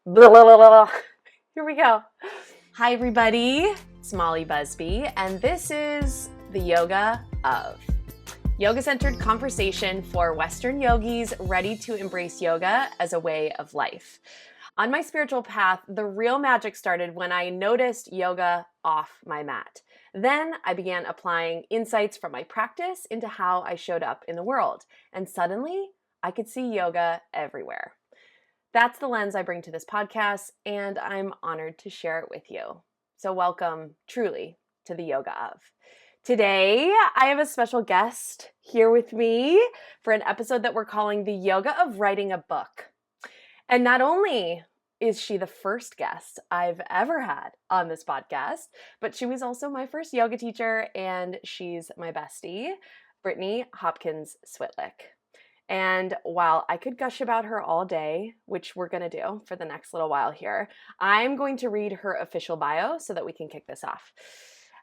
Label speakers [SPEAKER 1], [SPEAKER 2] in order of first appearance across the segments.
[SPEAKER 1] Blah, blah, blah, blah. Here we go. Hi, everybody. It's Molly Busby, and this is the Yoga of. Yoga-centered conversation for Western yogis ready to embrace yoga as a way of life. On my spiritual path, the real magic started when I noticed yoga off my mat. Then I began applying insights from my practice into how I showed up in the world, and suddenly I could see yoga everywhere. That's the lens I bring to this podcast, and I'm honored to share it with you. So welcome, truly, to the Yoga of. Today, I have a special guest here with me for an episode that we're calling The Yoga of Writing a Book. And not only is she the first guest I've ever had on this podcast, but she was also my first yoga teacher, and she's my bestie, Brittany Hopkins Switlick. And while I could gush about her all day, which we're going to do for the next little while here, I'm going to read her official bio so that we can kick this off.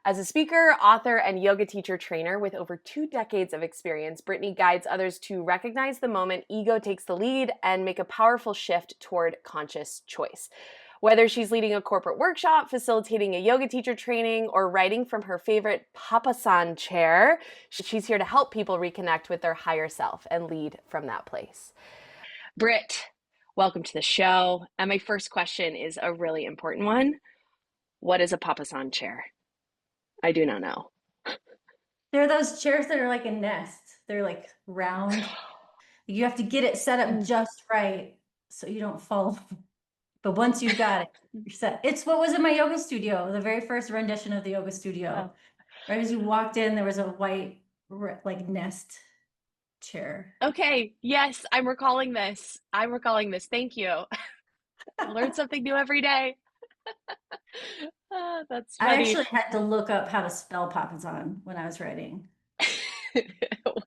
[SPEAKER 1] As a speaker, author, and yoga teacher trainer with over 2 decades of experience, Brittany guides others to recognize the moment ego takes the lead and make a powerful shift toward conscious choice. Whether she's leading a corporate workshop, facilitating a yoga teacher training, or writing from her favorite Papasan chair, she's here to help people reconnect with their higher self and lead from that place. Britt, welcome to the show. And my first question is a really important one. What is a Papasan chair? I do not know.
[SPEAKER 2] They're those chairs that are like a nest. They're like round. You have to get it set up just right so you don't fall. But once you've got it, you're set. It's what was in my yoga studio, the very first rendition of the yoga studio. Right as you walked in, there was a white like nest chair.
[SPEAKER 1] Okay, yes, I'm recalling this. Thank you. Learn something new every day. That's funny.
[SPEAKER 2] I actually had to look up how to spell Papasan when I was writing.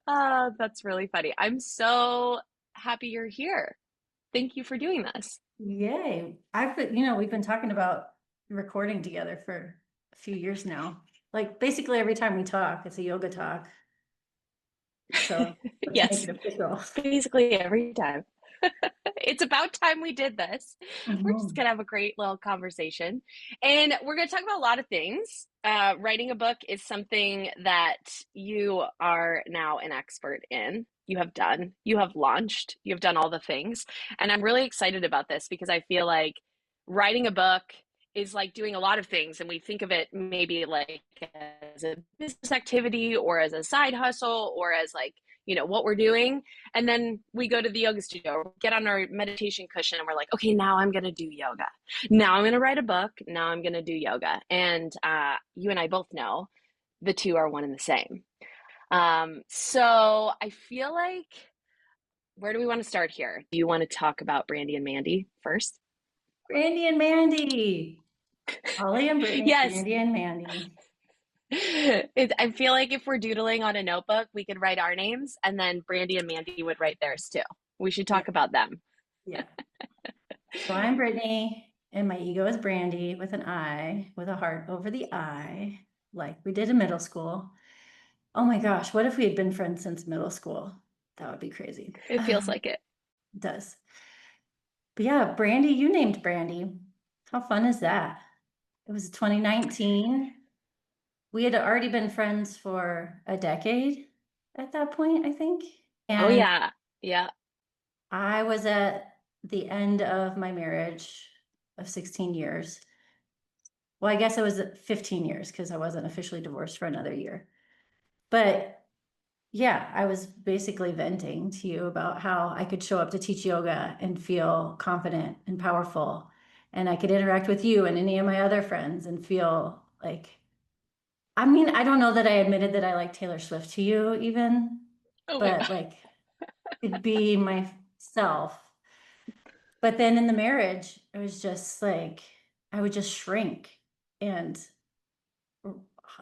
[SPEAKER 1] That's really funny. I'm so happy you're here. Thank you for doing this.
[SPEAKER 2] Yay. We've been talking about recording together for a few years now. Like basically every time we talk, it's a yoga talk. So let's
[SPEAKER 1] Yes,
[SPEAKER 2] make it official.
[SPEAKER 1] basically every time. It's about time we did this. We're just going to have a great little conversation. And we're going to talk about a lot of things. Writing a book is something that you are now an expert in. You have launched, you've done all the things. And I'm really excited about this because I feel like writing a book is like doing a lot of things. And we think of it maybe like as a business activity or as a side hustle or as like, what we're doing. And then we go to the yoga studio, get on our meditation cushion, and we're like, okay, now I'm going to do yoga. Now I'm going to write a book. Now I'm going to do yoga. And you and I both know the two are one and the same. So I feel like, where do we want to start here? Do you want to talk about Brandy and Mandy first?
[SPEAKER 2] Brandy and Mandy. Holly and Brittany,
[SPEAKER 1] Yes.
[SPEAKER 2] Brandy and Mandy.
[SPEAKER 1] I feel like if we're doodling on a notebook, we could write our names and then Brandy and Mandy would write theirs too. We should talk about them.
[SPEAKER 2] Yeah. So I'm Brittany and my ego is Brandy with an I, with a heart over the I, like we did in middle school. Oh my gosh, what if we had been friends since middle school? That would be crazy.
[SPEAKER 1] It feels like it.
[SPEAKER 2] It does. But yeah, Brandy, you named Brandy. How fun is that? It was 2019. We had already been friends for a decade at that point, I think.
[SPEAKER 1] Oh,
[SPEAKER 2] And
[SPEAKER 1] yeah. Yeah.
[SPEAKER 2] I was at the end of my marriage of 16 years. Well, I guess it was 15 years because I wasn't officially divorced for another year. But yeah, I was basically venting to you about how I could show up to teach yoga and feel confident and powerful. And I could interact with you and any of my other friends and feel like, I mean, I don't know that I admitted that I like Taylor Swift to you even, but like it'd be myself. But then in the marriage, it was just like, I would just shrink and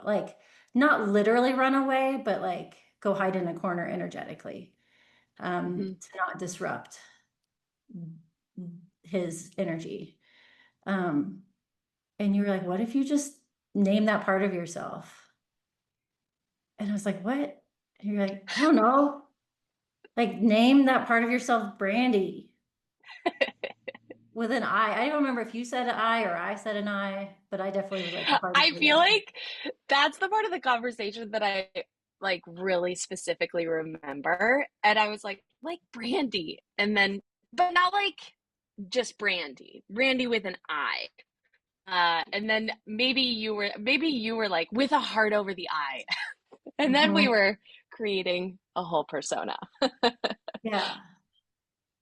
[SPEAKER 2] like not literally run away, but like go hide in a corner energetically to not disrupt his energy. And you were like, what if you just name that part of yourself? And I was like, what? And you're like, I don't know. Like, name that part of yourself, Brandy. with an I. I don't remember if you said I or I said an I, but I definitely was like the hardest
[SPEAKER 1] I
[SPEAKER 2] with
[SPEAKER 1] feel
[SPEAKER 2] an
[SPEAKER 1] like that's the part of the conversation that I like really specifically remember. And I was like Brandy. And then, but not like just Brandy, Brandy with an I. And then maybe you were like with a heart over the I.
[SPEAKER 2] I.
[SPEAKER 1] And then we
[SPEAKER 2] Mhm.
[SPEAKER 1] were creating a whole persona.
[SPEAKER 2] Yeah.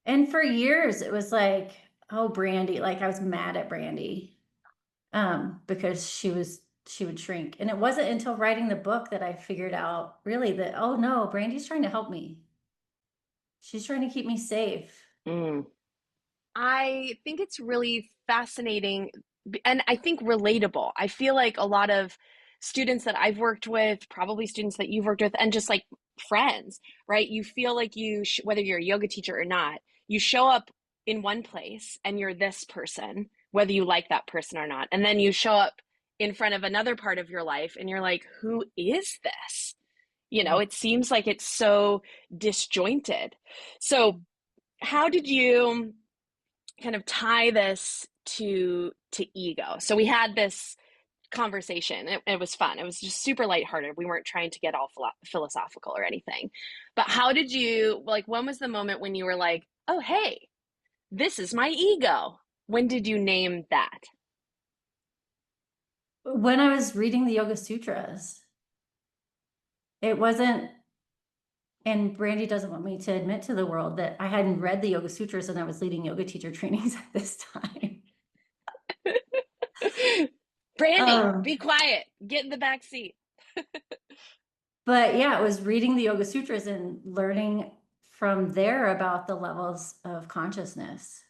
[SPEAKER 2] And for years it was like, oh, Brandy, like I was mad at Brandy because she would shrink. And it wasn't until writing the book that I figured out really that, oh no, Brandy's trying to help me. She's trying to keep me safe.
[SPEAKER 1] Mm. I think it's really fascinating and I think relatable. I feel like a lot of students that I've worked with, probably students that you've worked with, and just like friends, right? You feel like whether you're a yoga teacher or not, you show up in one place and you're this person, whether you like that person or not. And then you show up in front of another part of your life and you're like, who is this? It seems like it's so disjointed. So, how did you kind of tie this to ego? So we had this conversation. It was fun. It was just super lighthearted. We weren't trying to get all philosophical or anything. But how did you like? When was the moment when you were like, "Oh, hey, this is my ego"? When did you name that?
[SPEAKER 2] When I was reading the Yoga Sutras, it wasn't, and Brandy doesn't want me to admit to the world that I hadn't read the Yoga Sutras and I was leading yoga teacher trainings at this time.
[SPEAKER 1] Brandy,
[SPEAKER 2] Um,
[SPEAKER 1] be quiet. Get in the back seat.
[SPEAKER 2] but yeah, it was reading the Yoga Sutras and learning from there about the levels of consciousness.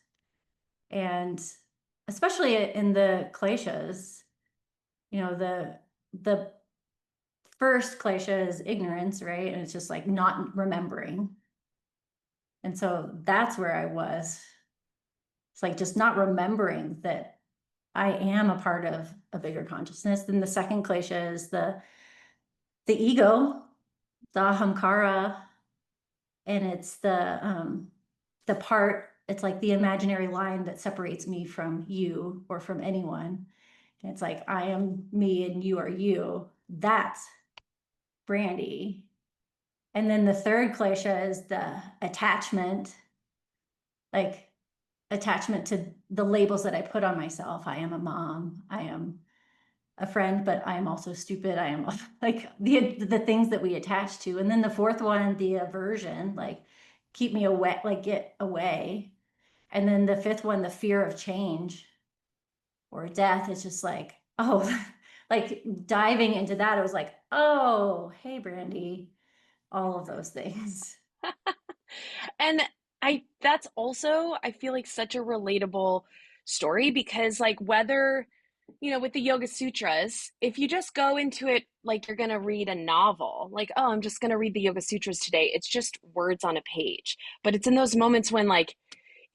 [SPEAKER 2] And especially in the kleshas, the first klesha is ignorance, right? And it's just like not remembering. And so that's where I was. It's like just not remembering that I am a part of a bigger consciousness. Then the second klesha is the ego, the ahamkara, and it's the part, it's like the imaginary line that separates me from you or from anyone. And it's like I am me and you are you. That's Brandy. And then the third klesha is the attachment, like attachment to the labels that I put on myself. I am a mom. I am a friend, but I am also stupid. I am like the things that we attach to. And then the fourth one, the aversion, like keep me away, like get away. And then the fifth one, the fear of change or death is just like, oh, like diving into that, it was like, oh, hey, Brandy, all of those things.
[SPEAKER 1] And that's also, I feel like such a relatable story because like whether, with the Yoga Sutras, if you just go into it like you're going to read a novel, like, oh, I'm just going to read the Yoga Sutras today, it's just words on a page. But it's in those moments when like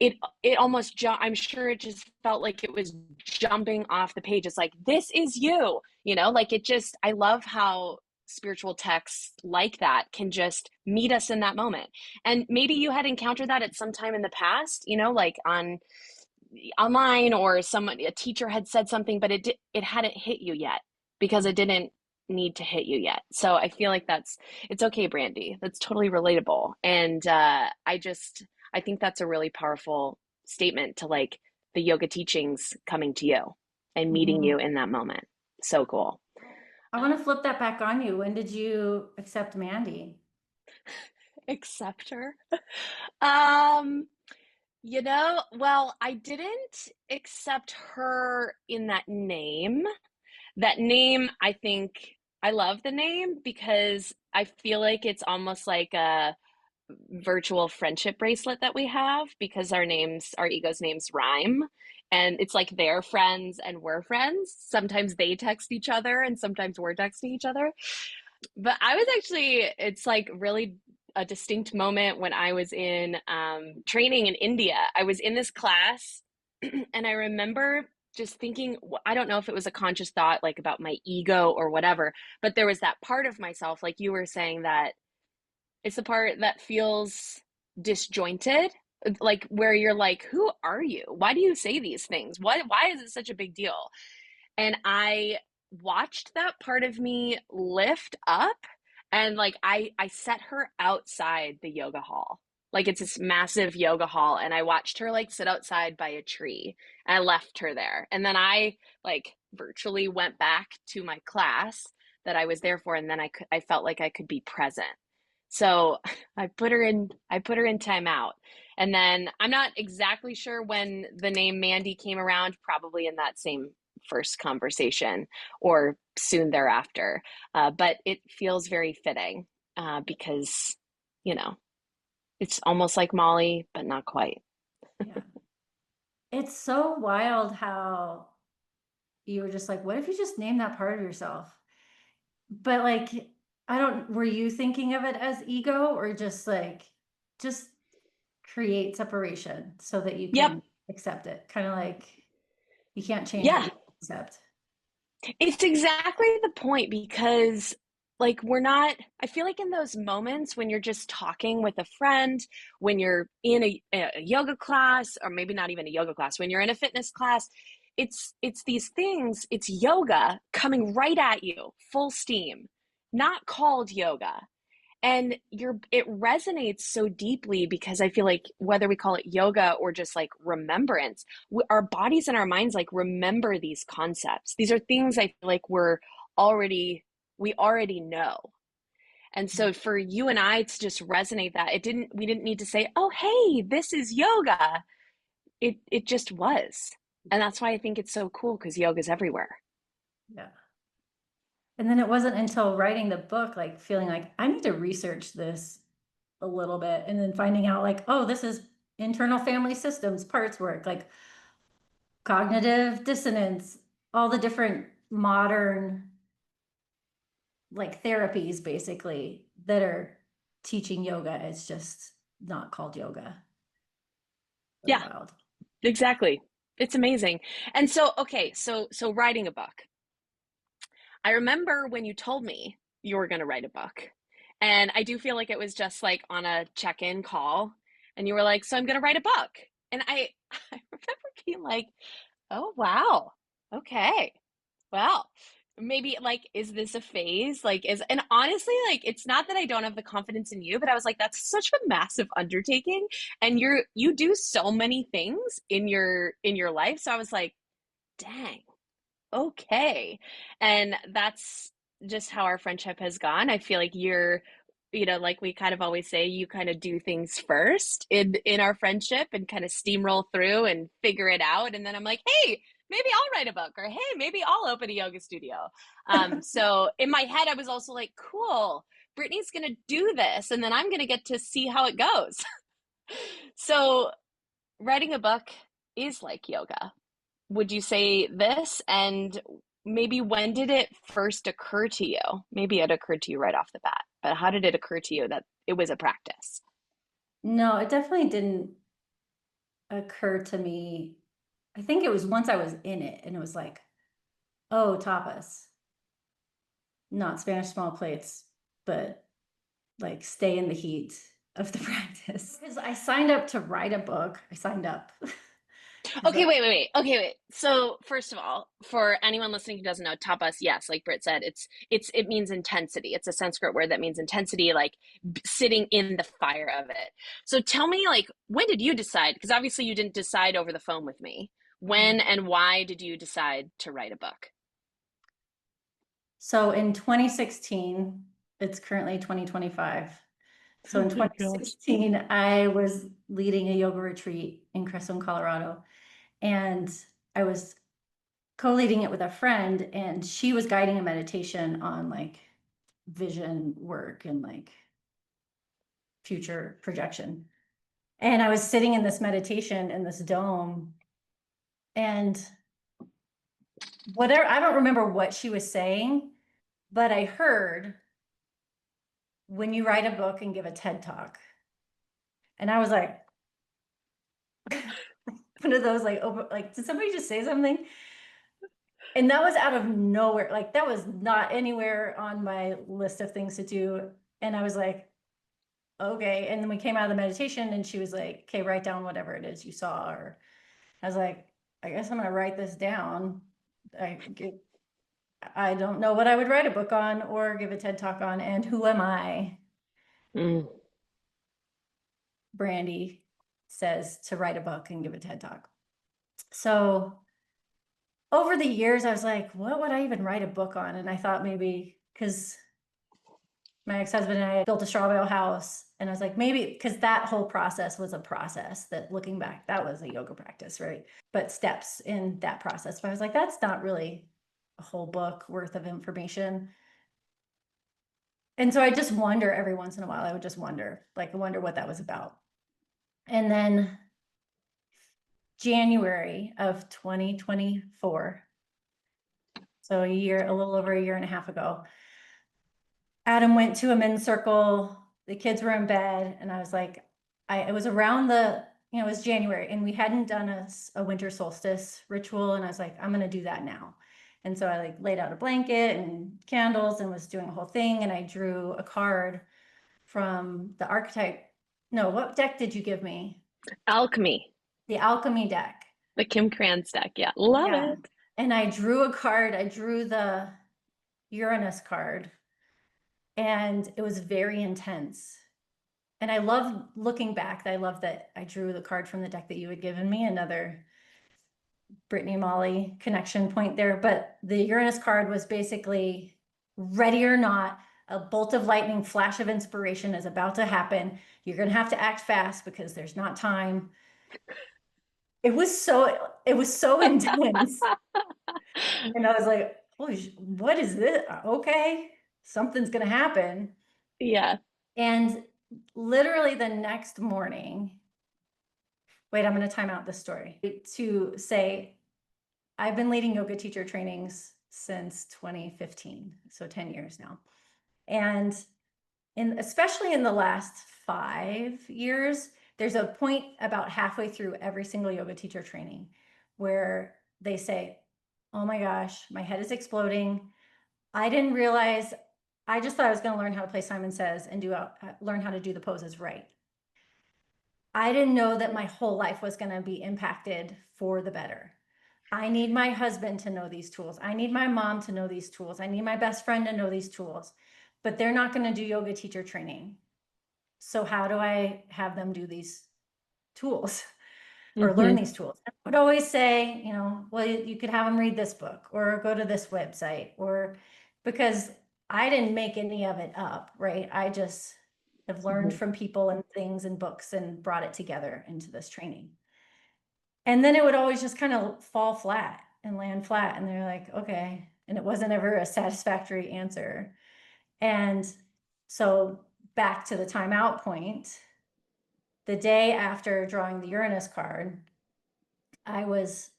[SPEAKER 1] it almost I'm sure it just felt like it was jumping off the page. It's like, this is you, like it just, I love how spiritual texts like that can just meet us in that moment. And maybe you had encountered that at some time in the past, like online, or a teacher had said something, but it hadn't hit you yet because it didn't need to hit you yet. So I feel like it's okay, Brandy. That's totally relatable. And I think that's a really powerful statement to like the yoga teachings coming to you and meeting
[SPEAKER 2] Mhm.
[SPEAKER 1] you in that moment. So cool.
[SPEAKER 2] I
[SPEAKER 1] Uh,
[SPEAKER 2] want to flip that back on you. When did you accept Mandy?
[SPEAKER 1] accept her. Um, well, I didn't accept her in that name. That name, I think I love the name because I feel like it's almost like a virtual friendship bracelet that we have because our ego's names rhyme. And it's like they're friends and we're friends. Sometimes they text each other and sometimes we're texting each other. But it's like really a distinct moment when I was in training in India. I was in this class and I remember just thinking, I don't know if it was a conscious thought like about my ego or whatever, but there was that part of myself, like you were saying, that it's the part that feels disjointed. like where you're like, who are you? Why do you say these things? Why is it such a big deal? And I watched that part of me lift up, and like I set her outside the yoga hall. Like it's this massive yoga hall, and I watched her like sit outside by a tree. And I left her there. And then I like virtually went back to my class that I was there for, and then I felt like I could be present. So I put her in timeout. And then I'm not exactly sure when the name Mandy came around, probably in that same first conversation or soon thereafter. But it feels very fitting because, you know, it's almost like Molly, but not quite.
[SPEAKER 2] Yeah. It's so wild how you were just like, what if you just name that part of yourself? But like, I don't, were you thinking of it as ego or just like, just create separation so that you
[SPEAKER 1] Yep.
[SPEAKER 2] can accept it? Kind of like you can't change what
[SPEAKER 1] Yeah.
[SPEAKER 2] you accept.
[SPEAKER 1] It's exactly the point because, like, we're not, I feel like in those moments when you're just talking with a friend, when you're in a yoga class, or maybe not even a yoga class, when you're in a fitness class, it's these things, it's yoga coming right at you, full steam, not called yoga. And it resonates so deeply because I feel like whether we call it yoga or just like remembrance, our bodies and our minds like remember these concepts. These are things I feel like we already know. And so for you and I to just resonate that, we didn't need to say, "Oh, hey, this is yoga." It just was. And that's why I think it's so cool because yoga's everywhere.
[SPEAKER 2] Yeah. And then it wasn't until writing the book, like feeling like I need to research this a little bit and then finding out like, oh, this is internal family systems parts work, like cognitive dissonance, all the different modern like therapies basically that are teaching yoga. It's just not called yoga. Really
[SPEAKER 1] Yeah,
[SPEAKER 2] wild.
[SPEAKER 1] exactly. It's amazing. And so, okay, so writing a book. I remember when you told me you were going to write a book. And I do feel like it was just like on a check-in call and you were like, "So I'm going to write a book." And I remember being like, "Oh, wow. Okay. Well, maybe like is this a phase? Like is and honestly like it's not that I don't have the confidence in you, but I was like that's such a massive undertaking and you do so many things in your life. So I was like, "Dang, okay." And that's just how our friendship has gone. I feel like like we kind of always say, you kind of do things first in our friendship and kind of steamroll through and figure it out. And then I'm like, hey, maybe I'll write a book, or hey, maybe I'll open a yoga studio. So in my head, I was also like, cool, Brittany's gonna do this, and then I'm gonna get to see how it goes. So writing a book is like yoga, would you say this? And maybe when did it first occur to you? Maybe it occurred to you right off the bat, but how did it occur to you that it was a practice?
[SPEAKER 2] No, it definitely didn't occur to me. I think it was once I was in it and it was like, oh, tapas, not Spanish small plates, but like stay in the heat of the practice. Because I signed up to write a book. I signed up.
[SPEAKER 1] Okay, wait. Okay, wait. So first of all, for anyone listening who doesn't know, tapas, yes, like Britt said, it means intensity. It's a Sanskrit word that means intensity, like sitting in the fire of it. So tell me, like, when did you decide? Because obviously you didn't decide over the phone with me. When and why did you decide to write a book?
[SPEAKER 2] So in 2016, it's currently 2025. So
[SPEAKER 1] Oh
[SPEAKER 2] in
[SPEAKER 1] my gosh.
[SPEAKER 2] 2016, I was leading a yoga retreat in Crestone, Colorado, and I was co-leading it with a friend, and she was guiding a meditation on like vision work and like future projection. And I was sitting in this meditation in this dome, and whatever, I don't remember what she was saying, but I heard when you write a book and give a TED talk. And I was like, one of those like, like, did somebody just say something? And that was out of nowhere. Like, that was not anywhere on my list of things to do. And I was like, okay. And then we came out of the meditation and she was like, okay, write down whatever it is you saw. Or I was like, I guess I'm gonna write this down. I don't know what I would write a book on or give a TED talk on, and who am I?
[SPEAKER 1] Mm.
[SPEAKER 2] Brandy says to write a book and give a TED talk. So over the years, I was like, what would I even write a book on? And I thought maybe because my ex-husband and I had built a straw bale house, and I was like, maybe because that whole process was a process that, looking back, that was a yoga practice, right? But steps in that process. But I was like, that's not really a whole book worth of information. And so I just wonder every once in a while, I would just wonder, like, I wonder what that was about. And then January of 2024, so a little over a year and a half ago, Adam went to a men's circle. The kids were in bed, and I was like, it was around it was January, and we hadn't done a winter solstice ritual, and I was like, I'm gonna do that now. And so I like laid out a blanket and candles and was doing a whole thing, and I drew a card from the archetype. No, what deck did you give me?
[SPEAKER 1] Alchemy,
[SPEAKER 2] The alchemy deck.
[SPEAKER 1] the Kim Kranz deck. Yeah, love
[SPEAKER 2] Yeah.
[SPEAKER 1] it.
[SPEAKER 2] And I drew a card. I drew the Uranus card, and it was very intense. And I love looking back. I love that I drew the card from the deck that you had given me, another Brittany Molly connection point there. But the Uranus card was basically, ready or not, a bolt of lightning, flash of inspiration is about to happen. You're going to have to act fast because there's not time. It was so intense. And I was like, holy, what is this? Okay, something's going to happen.
[SPEAKER 1] Yeah.
[SPEAKER 2] And literally the next morning, wait, I'm going to time out this story to say I've been leading yoga teacher trainings since 2015, so 10 years now. And especially in the last 5 years, there's a point about halfway through every single yoga teacher training where they say, oh my gosh, my head is exploding. I didn't realize, I just thought I was going to learn how to play Simon Says and learn how to do the poses right. I didn't know that my whole life was going to be impacted for the better. I need my husband to know these tools. I need my mom to know these tools. I need my best friend to know these tools, but they're not going to do yoga teacher training. So how do I have them do these tools or learn these tools? I would always say, well, you could have them read this book or go to this website, or because I didn't make any of it up, right? I just have learned from people and things and books and brought it together into this training. And then it would always just kind of fall flat and land flat. And they're like, okay. And it wasn't ever a satisfactory answer. And so back to the timeout point, the day after drawing the Uranus card, I was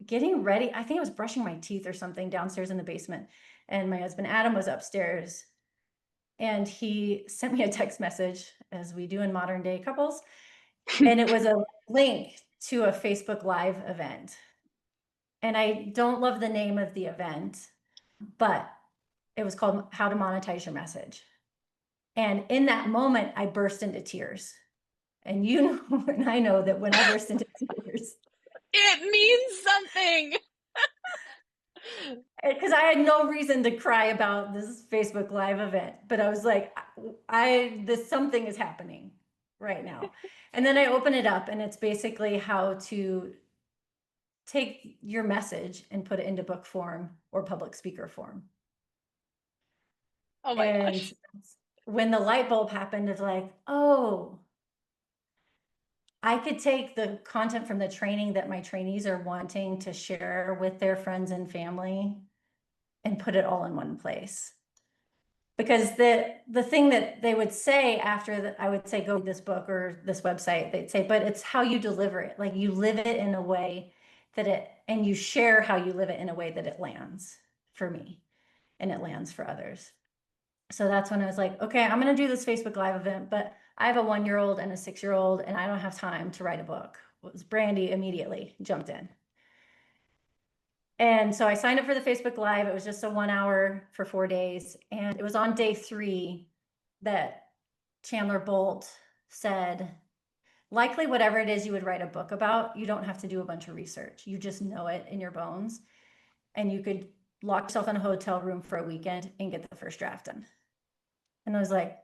[SPEAKER 2] getting ready. I think I was brushing my teeth or something downstairs in the basement. And my husband, Adam, was upstairs. And he sent me a text message, as we do in modern day couples. And it was a link to a Facebook Live event. And I don't love the name of the event, but it was called How to Monetize Your Message. And in that moment, I burst into tears. And you know, and I know that when I burst into tears,
[SPEAKER 1] it means something.
[SPEAKER 2] because I had no reason to cry about this Facebook Live event, but I was like, something is happening right now. And then I open it up, and it's basically how to take your message and put it into book form or public speaker form.
[SPEAKER 1] Oh my gosh.
[SPEAKER 2] When the light bulb happened, it's like, oh, I could take the content from the training that my trainees are wanting to share with their friends and family and put it all in one place. Because the thing that they would say after that, I would say, go read this book or this website, they'd say, but it's how you deliver it. Like, you live it in a way and you share how you live it in a way that it lands for me and it lands for others. So that's when I was like, okay, I'm going to do this Facebook Live event, but I have a 1-year-old and a 6-year-old, and I don't have time to write a book. It was Brandy immediately jumped in. And so I signed up for the Facebook Live. It was just a 1 hour for 4 days. And it was on day 3 that Chandler Bolt said, likely whatever it is you would write a book about, you don't have to do a bunch of research. You just know it in your bones. And you could lock yourself in a hotel room for a weekend and get the first draft done. And I was like,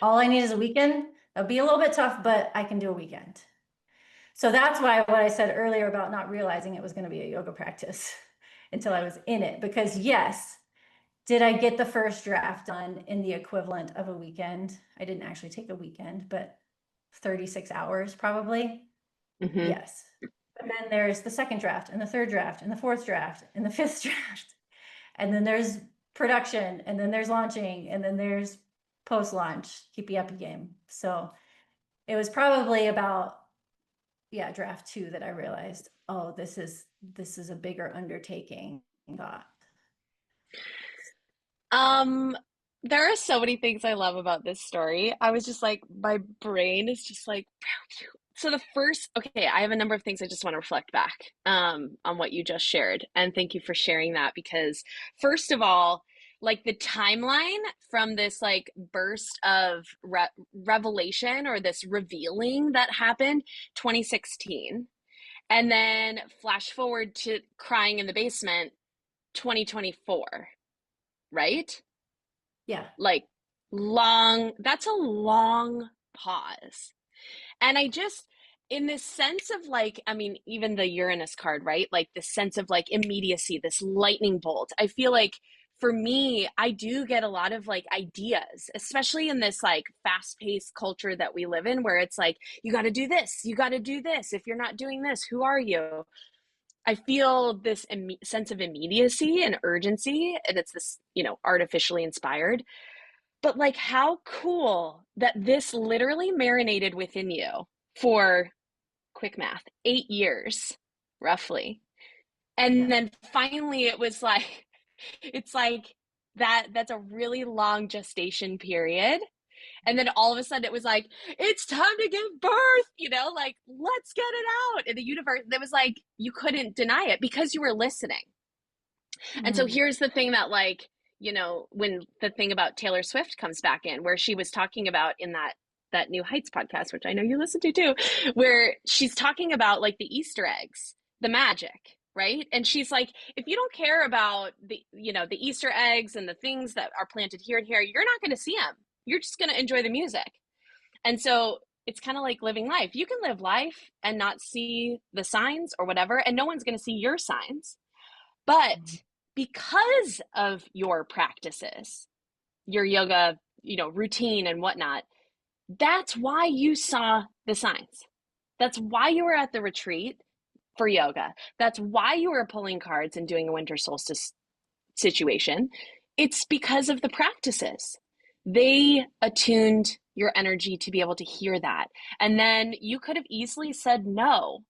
[SPEAKER 2] all I need is a weekend. It'll be a little bit tough, but I can do a weekend. So that's why what I said earlier about not realizing it was going to be a yoga practice until I was in it. Because yes, did I get the first draft done in the equivalent of a weekend? I didn't actually take a weekend, but 36 hours probably.
[SPEAKER 1] Mm-hmm.
[SPEAKER 2] Yes. But then there's the second draft and the third draft and the fourth draft and the fifth draft. And then there's production and then there's launching and then there's post-launch, keep you up game. So it was probably about, yeah, draft 2 that I realized, oh, this is a bigger undertaking. God.
[SPEAKER 1] There are so many things I love about this story. I was just like, my brain is just like, so the first, okay, I have a number of things I just want to reflect back on what you just shared. And thank you for sharing that because, first of all, like the timeline from this like burst of revelation or this revealing that happened 2016, and then flash forward to crying in the basement 2024, right?
[SPEAKER 2] Yeah.
[SPEAKER 1] Like that's a long pause. And I just, in this sense of like, I mean, even the Uranus card, right? Like this sense of like immediacy, this lightning bolt. I feel like for me, I do get a lot of like ideas, especially in this like fast paced culture that we live in, where it's like, you got to do this, you got to do this. If you're not doing this, who are you? I feel this sense of immediacy and urgency, and it's this, artificially inspired. But like, how cool that this literally marinated within you for quick math, 8 years, roughly. And
[SPEAKER 2] Yeah.
[SPEAKER 1] then finally it was like, it's like that's a really long gestation period. And then all of a sudden it was like, it's time to give birth, like, let's get it out. And the universe, that was like, you couldn't deny it because you were listening. And so
[SPEAKER 2] Mm.
[SPEAKER 1] here's the thing that like, when the thing about Taylor Swift comes back in, where she was talking about in that New Heights podcast, which I know you listen to too, where she's talking about like the Easter eggs, the magic, right? And she's like, if you don't care about the Easter eggs and the things that are planted here and here, you're not going to see them. You're just going to enjoy the music. And so it's kind of like living life. You can live life and not see the signs or whatever, and no one's going to see your signs. But because of your practices, your yoga, routine and whatnot, that's why you saw the signs. That's why you were at the retreat for yoga. That's why you were pulling cards and doing a winter solstice situation. It's because of the practices. They attuned your energy to be able to hear that. And then you could have easily said no,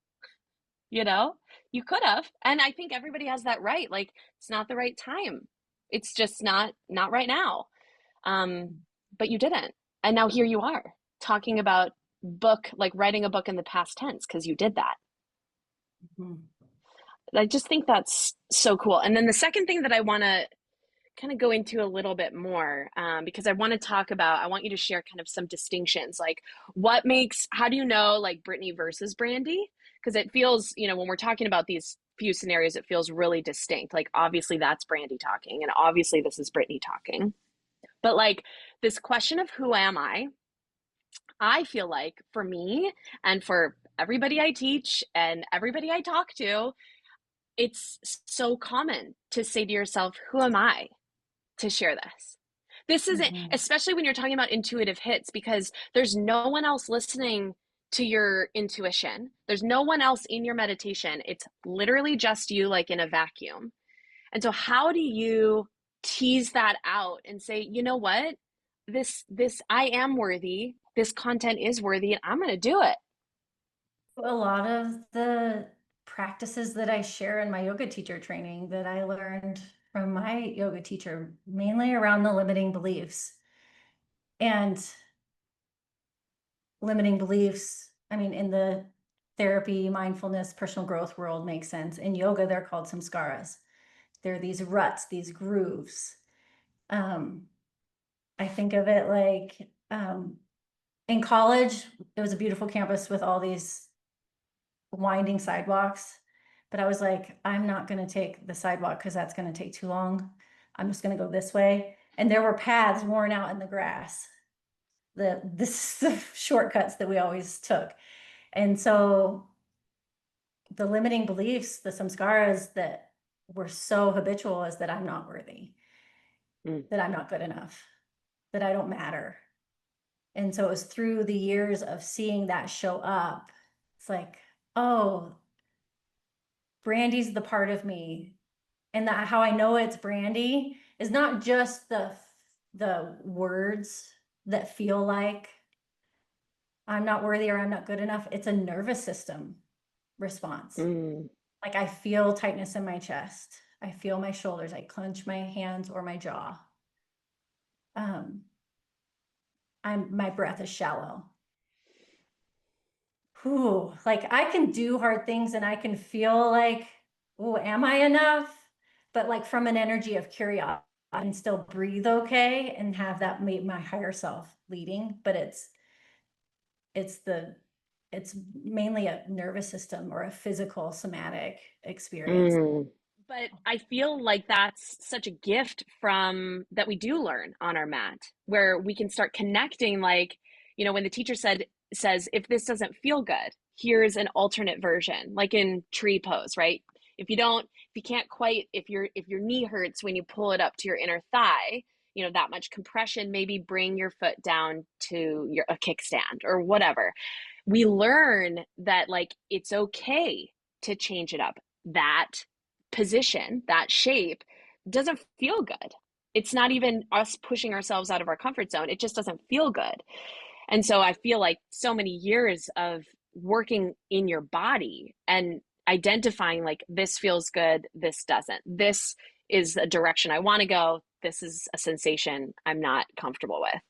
[SPEAKER 1] you know you could have, and I think everybody has that right. Like, it's not the right time, it's just not right now. um but you didn't, and now here you are talking about like writing a book in the past tense because you did that.
[SPEAKER 2] Mhm.
[SPEAKER 1] I just think that's so cool. And then the second thing that I want to kind of go into a little bit more, because I want to talk about, I want you to share kind of some distinctions, like how do you know like Brittany versus Brandy? Because it feels, when we're talking about these few scenarios, it feels really distinct. Like, obviously that's Brandy talking, and obviously this is Brittany talking. But like, this question of who am I feel like for me and for everybody I teach and everybody I talk to, it's so common to say to yourself, who am I to share this? This isn't,
[SPEAKER 2] Mhm.
[SPEAKER 1] especially when you're talking about intuitive hits, because there's no one else listening to your intuition. There's no one else in your meditation. It's literally just you, like in a vacuum. And so how do you tease that out and say, you know what? This I am worthy. This content is worthy, and I'm going to do it.
[SPEAKER 2] A lot of the practices that I share in my yoga teacher training that I learned from my yoga teacher, mainly around the limiting beliefs. And limiting beliefs, I mean, in the therapy, mindfulness, personal growth world makes sense. In yoga, they're called samskaras. They're these ruts, these grooves. Um, I think of it like, in college, it was a beautiful campus with all these winding sidewalks. But I was like, I'm not gonna take the sidewalk because that's gonna take too long. I'm just gonna go this way. And there were paths worn out in the grass. The shortcuts that we always took. And so the limiting beliefs, the samskaras that were so habitual is that I'm not worthy,
[SPEAKER 1] Mm.
[SPEAKER 2] that I'm not good enough, that I don't matter. And so it was through the years of seeing that show up. It's like, oh, Brandy's the part of me. And that how I know it's Brandy is not just the words that feel like I'm not worthy or I'm not good enough. It's a nervous system response.
[SPEAKER 1] Mm.
[SPEAKER 2] Like I feel tightness in my chest. I feel my shoulders. I clench my hands or my jaw. Um, my breath is shallow. Whew, like I can do hard things and I can feel like, oh, am I enough? But like from an energy of curiosity, I can still breathe okay and have that my higher self leading. But it's the it's mainly a nervous system or a physical somatic experience.
[SPEAKER 1] Mm. But I feel like that's such a gift from that we do learn on our mat, where we can start connecting. Like, when the teacher says, if this doesn't feel good, here's an alternate version, like in tree pose, right? If you can't quite, if your knee hurts when you pull it up to your inner thigh, that much compression, maybe bring your foot down to a kickstand or whatever. We learn that like it's okay to change it up. That position, that shape doesn't feel good. It's not even us pushing ourselves out of our comfort zone. It just doesn't feel good. And so I feel like so many years of working in your body and identifying like this feels good, this doesn't. This is a direction I want to go. This is a sensation I'm not comfortable with.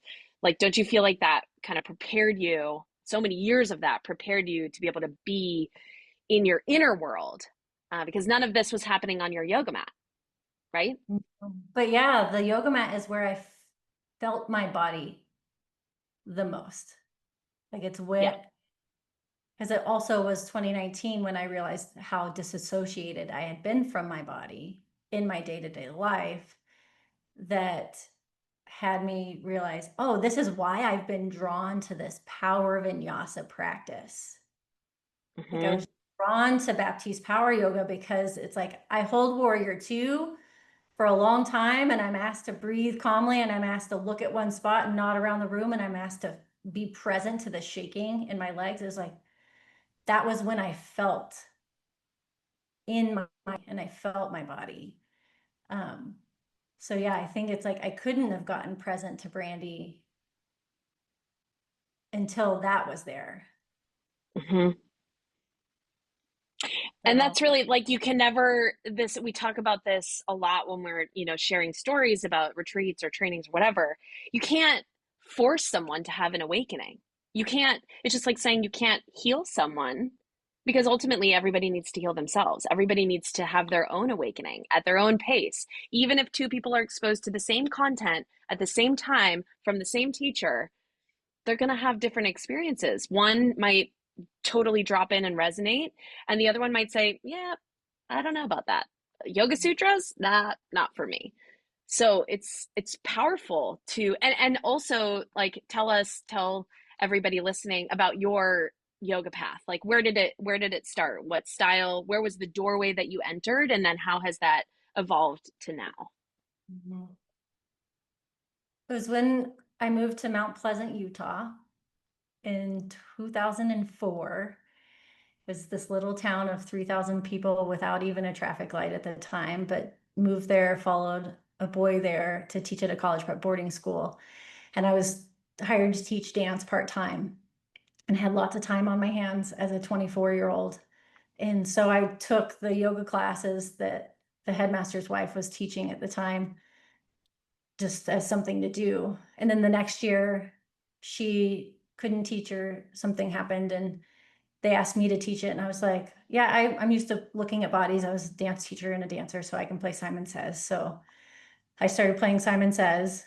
[SPEAKER 1] Like, don't you feel like that kind of prepared you? So many years of that prepared you to be able to be in your inner world, because none of this was happening on your yoga mat, right?
[SPEAKER 2] But yeah, the yoga mat is where I felt my body the most. Like it's
[SPEAKER 1] Yeah.
[SPEAKER 2] where, because it also was 2019 when I realized how disassociated I had been from my body in my day-to-day life, that had me realize, oh, this is why I've been drawn to this power vinyasa practice. Like I
[SPEAKER 1] Mm-hmm.
[SPEAKER 2] was drawn to Baptiste power yoga because it's like I hold warrior two for a long time and I'm asked to breathe calmly and I'm asked to look at one spot and not around the room and I'm asked to be present to the shaking in my legs. It was like that was when I felt in my and I felt my body. Um, so yeah, I think it's like I couldn't have gotten present to Brandy until that was there.
[SPEAKER 1] Mm-hmm.
[SPEAKER 2] That
[SPEAKER 1] And
[SPEAKER 2] all
[SPEAKER 1] that's really like you can never this we talk about this a lot when we're, sharing stories about retreats or trainings or whatever. You can't force someone to have an awakening. You can't It's just like saying you can't heal someone because ultimately everybody needs to heal themselves. Everybody needs to have their own awakening at their own pace. Even if two people are exposed to the same content at the same time from the same teacher, they're going to have different experiences. One might totally drop in and resonate, and the other one might say, yeah, I don't know about that. Yoga sutras, nah, not for me. So it's powerful to and also like tell everybody listening about your yoga path. Like where did it start? What style? Where was the doorway that you entered, and then how has that evolved to now?
[SPEAKER 2] Mhm. It was when I moved to Mount Pleasant, Utah in 2004. It was this little town of 3,000 people without even a traffic light at the time, but moved there, followed a boy there to teach at a college prep boarding school. And I was hired to teach dance part-time and had lots of time on my hands as a 24-year-old. And so I took the yoga classes that the headmaster's wife was teaching at the time just as something to do. And then the next year, she couldn't teach or something happened and they asked me to teach it. And I was like, yeah, I'm used to looking at bodies. I was a dance teacher and a dancer, so I can play Simon Says. So I started playing Simon Says.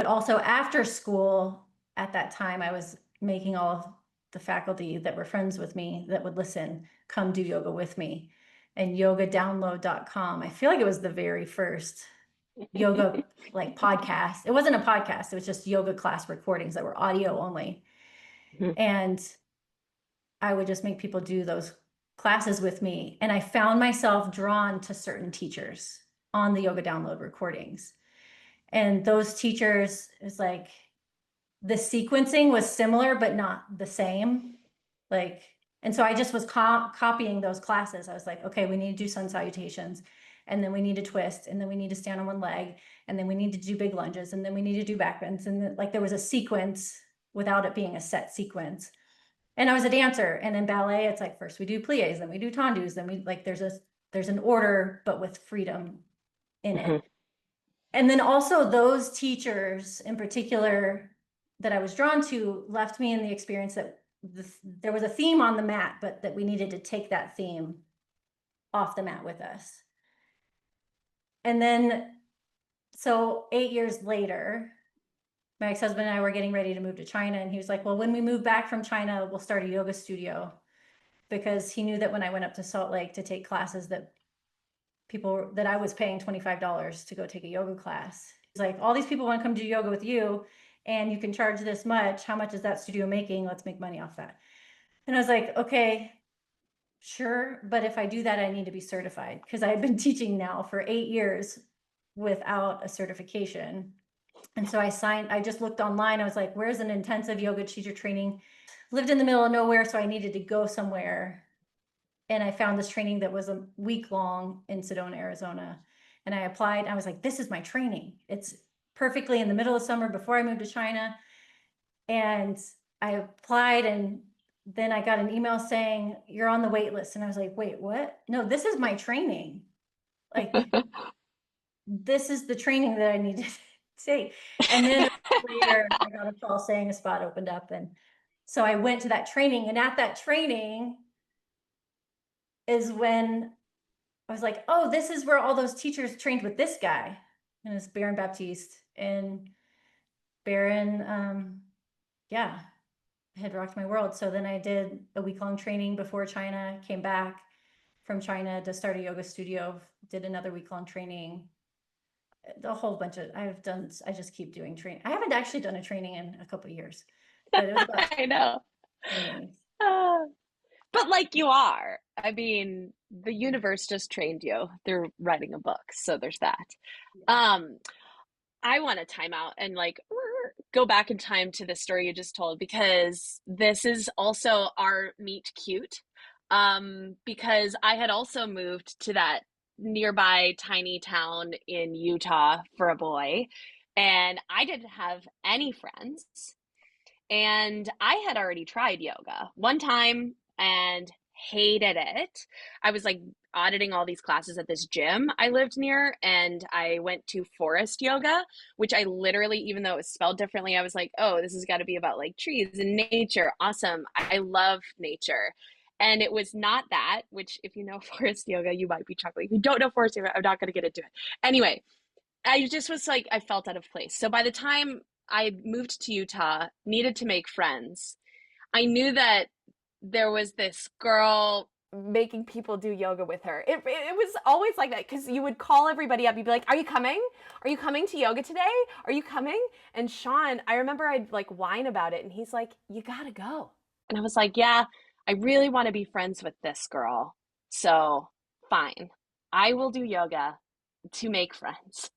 [SPEAKER 2] But also after school, at that time, I was making all of the faculty that were friends with me that would listen come do yoga with me. And yogadownload.com, I feel like it was the very first yoga like podcast. It wasn't a podcast, it was just yoga class recordings that were audio only. And I would just make people do those classes with me. And I found myself drawn to certain teachers on the yoga download recordings. And those teachers, is like the sequencing was similar, but not the same. Like, and so I just was copying those classes. I was like, okay, we need to do sun salutations, and then we need to twist, and then we need to stand on one leg, and then we need to do big lunges, and then we need to do back bends. And then, like, there was a sequence without it being a set sequence. And I was a dancer, and in ballet, it's like first we do plies, then we do tendus, then we like there's an order, but with freedom in it. And then also those teachers in particular that I was drawn to left me in the experience that there was a theme on the mat, but that we needed to take that theme off the mat with us. And then, so 8 years later, my ex-husband and I were getting ready to move to China, and he was like, well, when we move back from China, we'll start a yoga studio, because he knew that when I went up to Salt Lake to take classes that I was paying $25 to go take a yoga class. He's like, all these people want to come do yoga with you, and you can charge this much. How much is that studio making? Let's make money off that. And I was like, okay, sure. But if I do that, I need to be certified, because I had been teaching now for 8 years without a certification. And so I just looked online. I was like, where's an intensive yoga teacher training? Lived in the middle of nowhere, so I needed to go somewhere. And I found this training that was a week long in Sedona, Arizona. And I applied. I was like, this is my training. It's perfectly in the middle of summer before I moved to China. And I applied, and then I got an email saying, you're on the wait list. And I was like, wait, what? No, this is my training. Like, this is the training that I need to take. And then later I got a call saying a spot opened up. And so I went to that training, and at that training is when I was like, oh, this is where all those teachers trained with this guy. And it's Baron Baptiste. And Baron, yeah, had rocked my world. So then I did a week-long training before China, came back from China to start a yoga studio, did another week-long training. A whole bunch of, I just keep doing training. I haven't actually done a training in a couple of years, but it was about
[SPEAKER 1] I know.
[SPEAKER 2] trainings.
[SPEAKER 1] But like you are. I mean, the universe just trained you through writing a book. So there's that. Um, I want to time out and like go back in time to the story you just told, because this is also our meet cute. Because I had also moved to that nearby tiny town in Utah for a boy, and I didn't have any friends. And I had already tried yoga one time and hated it. I was like auditing all these classes at this gym I lived near, and I went to forest yoga, which I literally, even though it was spelled differently, I was like, oh, this has got to be about like trees and nature. Awesome. I love nature. And it was not that, which if you know forest yoga, you might be chuckling. If you don't know forest yoga, I'm not going to get into it. Anyway, I just was like, I felt out of place. So by the time I moved to Utah, needed to make friends, I knew that there was this girl making people do yoga with her. It was always like that, because you would call everybody up. You'd be like, are you coming? Are you coming to yoga today? Are you coming? And Sean, I remember I'd like whine about it, and he's like, you gotta go. And I was like, yeah, I really want to be friends with this girl. So fine, I will do yoga to make friends.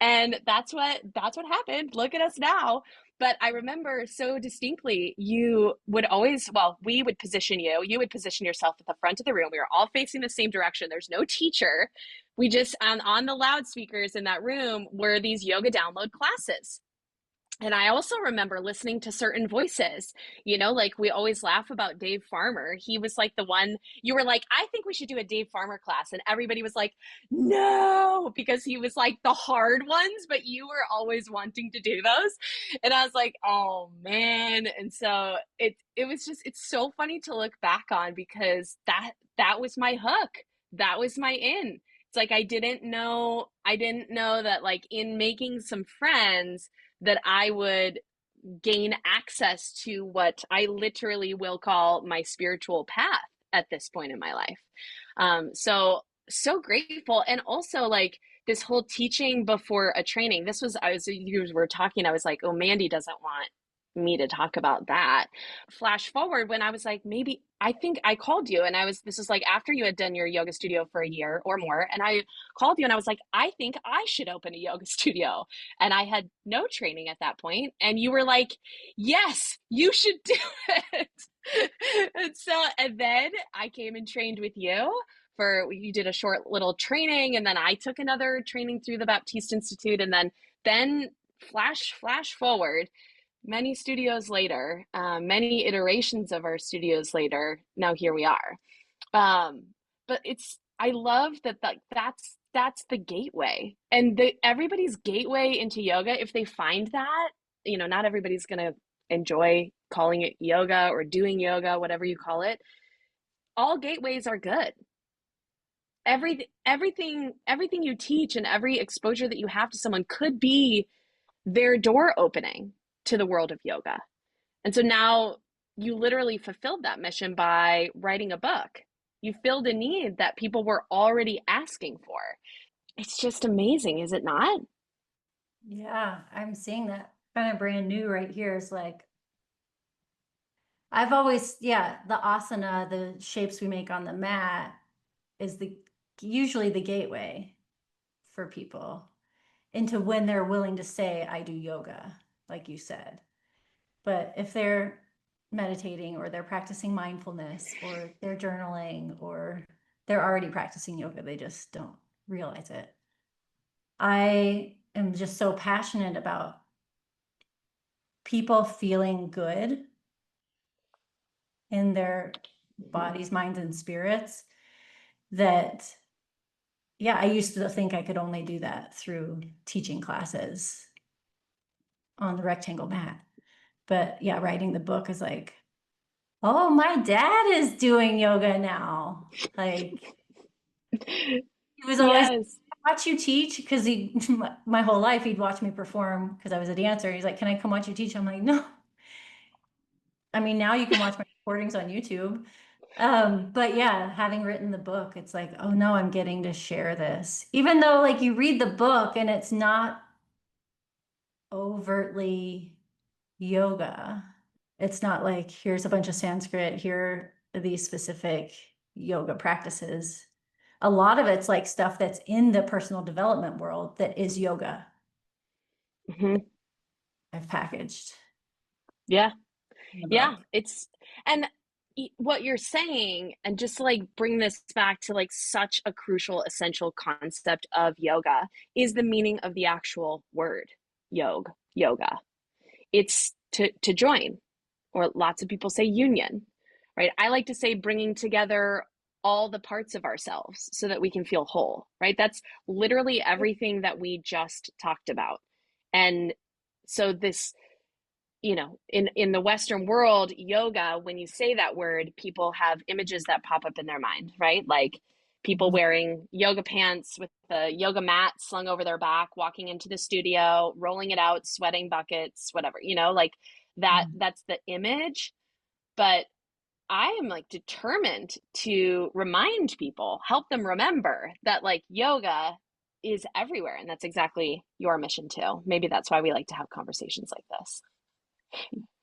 [SPEAKER 1] And that's what happened. Look at us now. But I remember so distinctly, you would always, well, we would position you would position yourself at the front of the room. We were all facing the same direction. There's no teacher. We just, on the loudspeakers in that room were these yoga download classes. And I also remember listening to certain voices, like we always laugh about Dave Farmer. He was like the one you were like, I think we should do a Dave Farmer class. And everybody was like, no, because he was like the hard ones, but you were always wanting to do those. And I was like, oh man. And so it was just, it's so funny to look back on, because that was my hook. That was my in. It's like I didn't know that like in making some friends that I would gain access to what I literally will call my spiritual path at this point in my life. So grateful. And also like this whole teaching before a training. You were talking, I was like, oh, Mandy doesn't want me to talk about that. Flash forward when I was like, maybe I think I called you and this was like after you had done your yoga studio for a year or more. And I called you and I was like, I think I should open a yoga studio. And I had no training at that point. And you were like, yes, you should do it. And then I came and trained with you you did a short little training, and then I took another training through the Baptiste Institute, and then flash forward many studios later, many iterations of our studios later, now here we are. But I love that's the gateway, and everybody's gateway into yoga, if they find that, not everybody's gonna enjoy calling it yoga or doing yoga, whatever you call it. All gateways are good. Everything you teach and every exposure that you have to someone could be their door opening to the world of yoga. And so now you literally fulfilled that mission by writing a book. You filled a need that people were already asking for. It's just amazing, is it not?
[SPEAKER 2] Yeah, I'm seeing that kind of brand new right here. Is like, I've always, yeah, the asana, the shapes we make on the mat is usually the gateway for people into when they're willing to say, I do yoga, like you said. But if they're meditating or they're practicing mindfulness or they're journaling or they're already practicing yoga, they just don't realize it. I am just so passionate about people feeling good in their bodies, minds, and spirits that, yeah, I used to think I could only do that through teaching classes on the rectangle mat. But yeah, writing the book is like, oh, my dad is doing yoga now. Like, he was always
[SPEAKER 1] Yes.
[SPEAKER 2] watch you teach because my whole life he'd watch me perform because I was a dancer. He's like, can I come watch you teach? I'm like, no. I mean, now you can watch my recordings on YouTube. But yeah, having written the book, it's like, oh no, I'm getting to share this. Even though like you read the book and it's not overtly yoga. It's not like here's a bunch of Sanskrit, here are these specific yoga practices. A lot of it's like stuff that's in the personal development world that is yoga
[SPEAKER 1] Mm-hmm.
[SPEAKER 2] I've packaged
[SPEAKER 1] Yeah.
[SPEAKER 2] in the
[SPEAKER 1] Yeah.
[SPEAKER 2] book.
[SPEAKER 1] And what you're saying, and just to like bring this back to like such a crucial, essential concept of yoga, is the meaning of the actual word yoga. It's to join, or lots of people say union, right? I like to say bringing together all the parts of ourselves so that we can feel whole, right? That's literally everything that we just talked about. And so in the Western world, yoga, when you say that word, people have images that pop up in their mind, right? Like people
[SPEAKER 2] Mhm.
[SPEAKER 1] wearing yoga pants with the yoga mat slung over their back, walking into the studio, rolling it out, sweating buckets, whatever, like that's the image. But I am like determined to remind people, help them remember that like yoga is everywhere. And that's exactly your mission too. Maybe that's why we like to have conversations like this.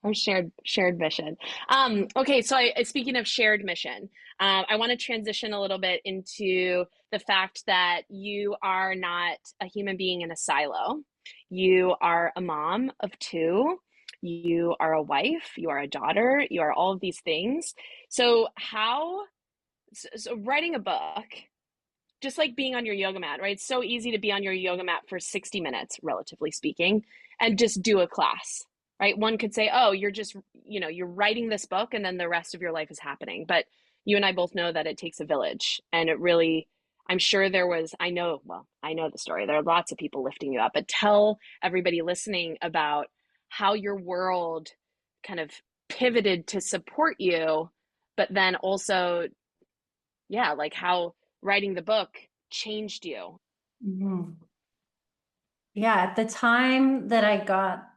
[SPEAKER 1] Our shared mission. Okay, so speaking of shared mission, I want to transition a little bit into the fact that you are not a human being in a silo. You are a mom of two. You are a wife. You are a daughter. You are all of these things. So writing a book, just like being on your yoga mat, right? It's so easy to be on your yoga mat for 60 minutes, relatively speaking, and just do a class, right? One could say, oh, you're writing this book and then the rest of your life is happening. But you and I both know that it takes a village. And it really, I'm sure I know the story. There are lots of people lifting you up, but tell everybody listening about how your world kind of pivoted to support you, but then also, yeah, like how writing the book changed you?
[SPEAKER 2] Mhm. Yeah, at the time that I got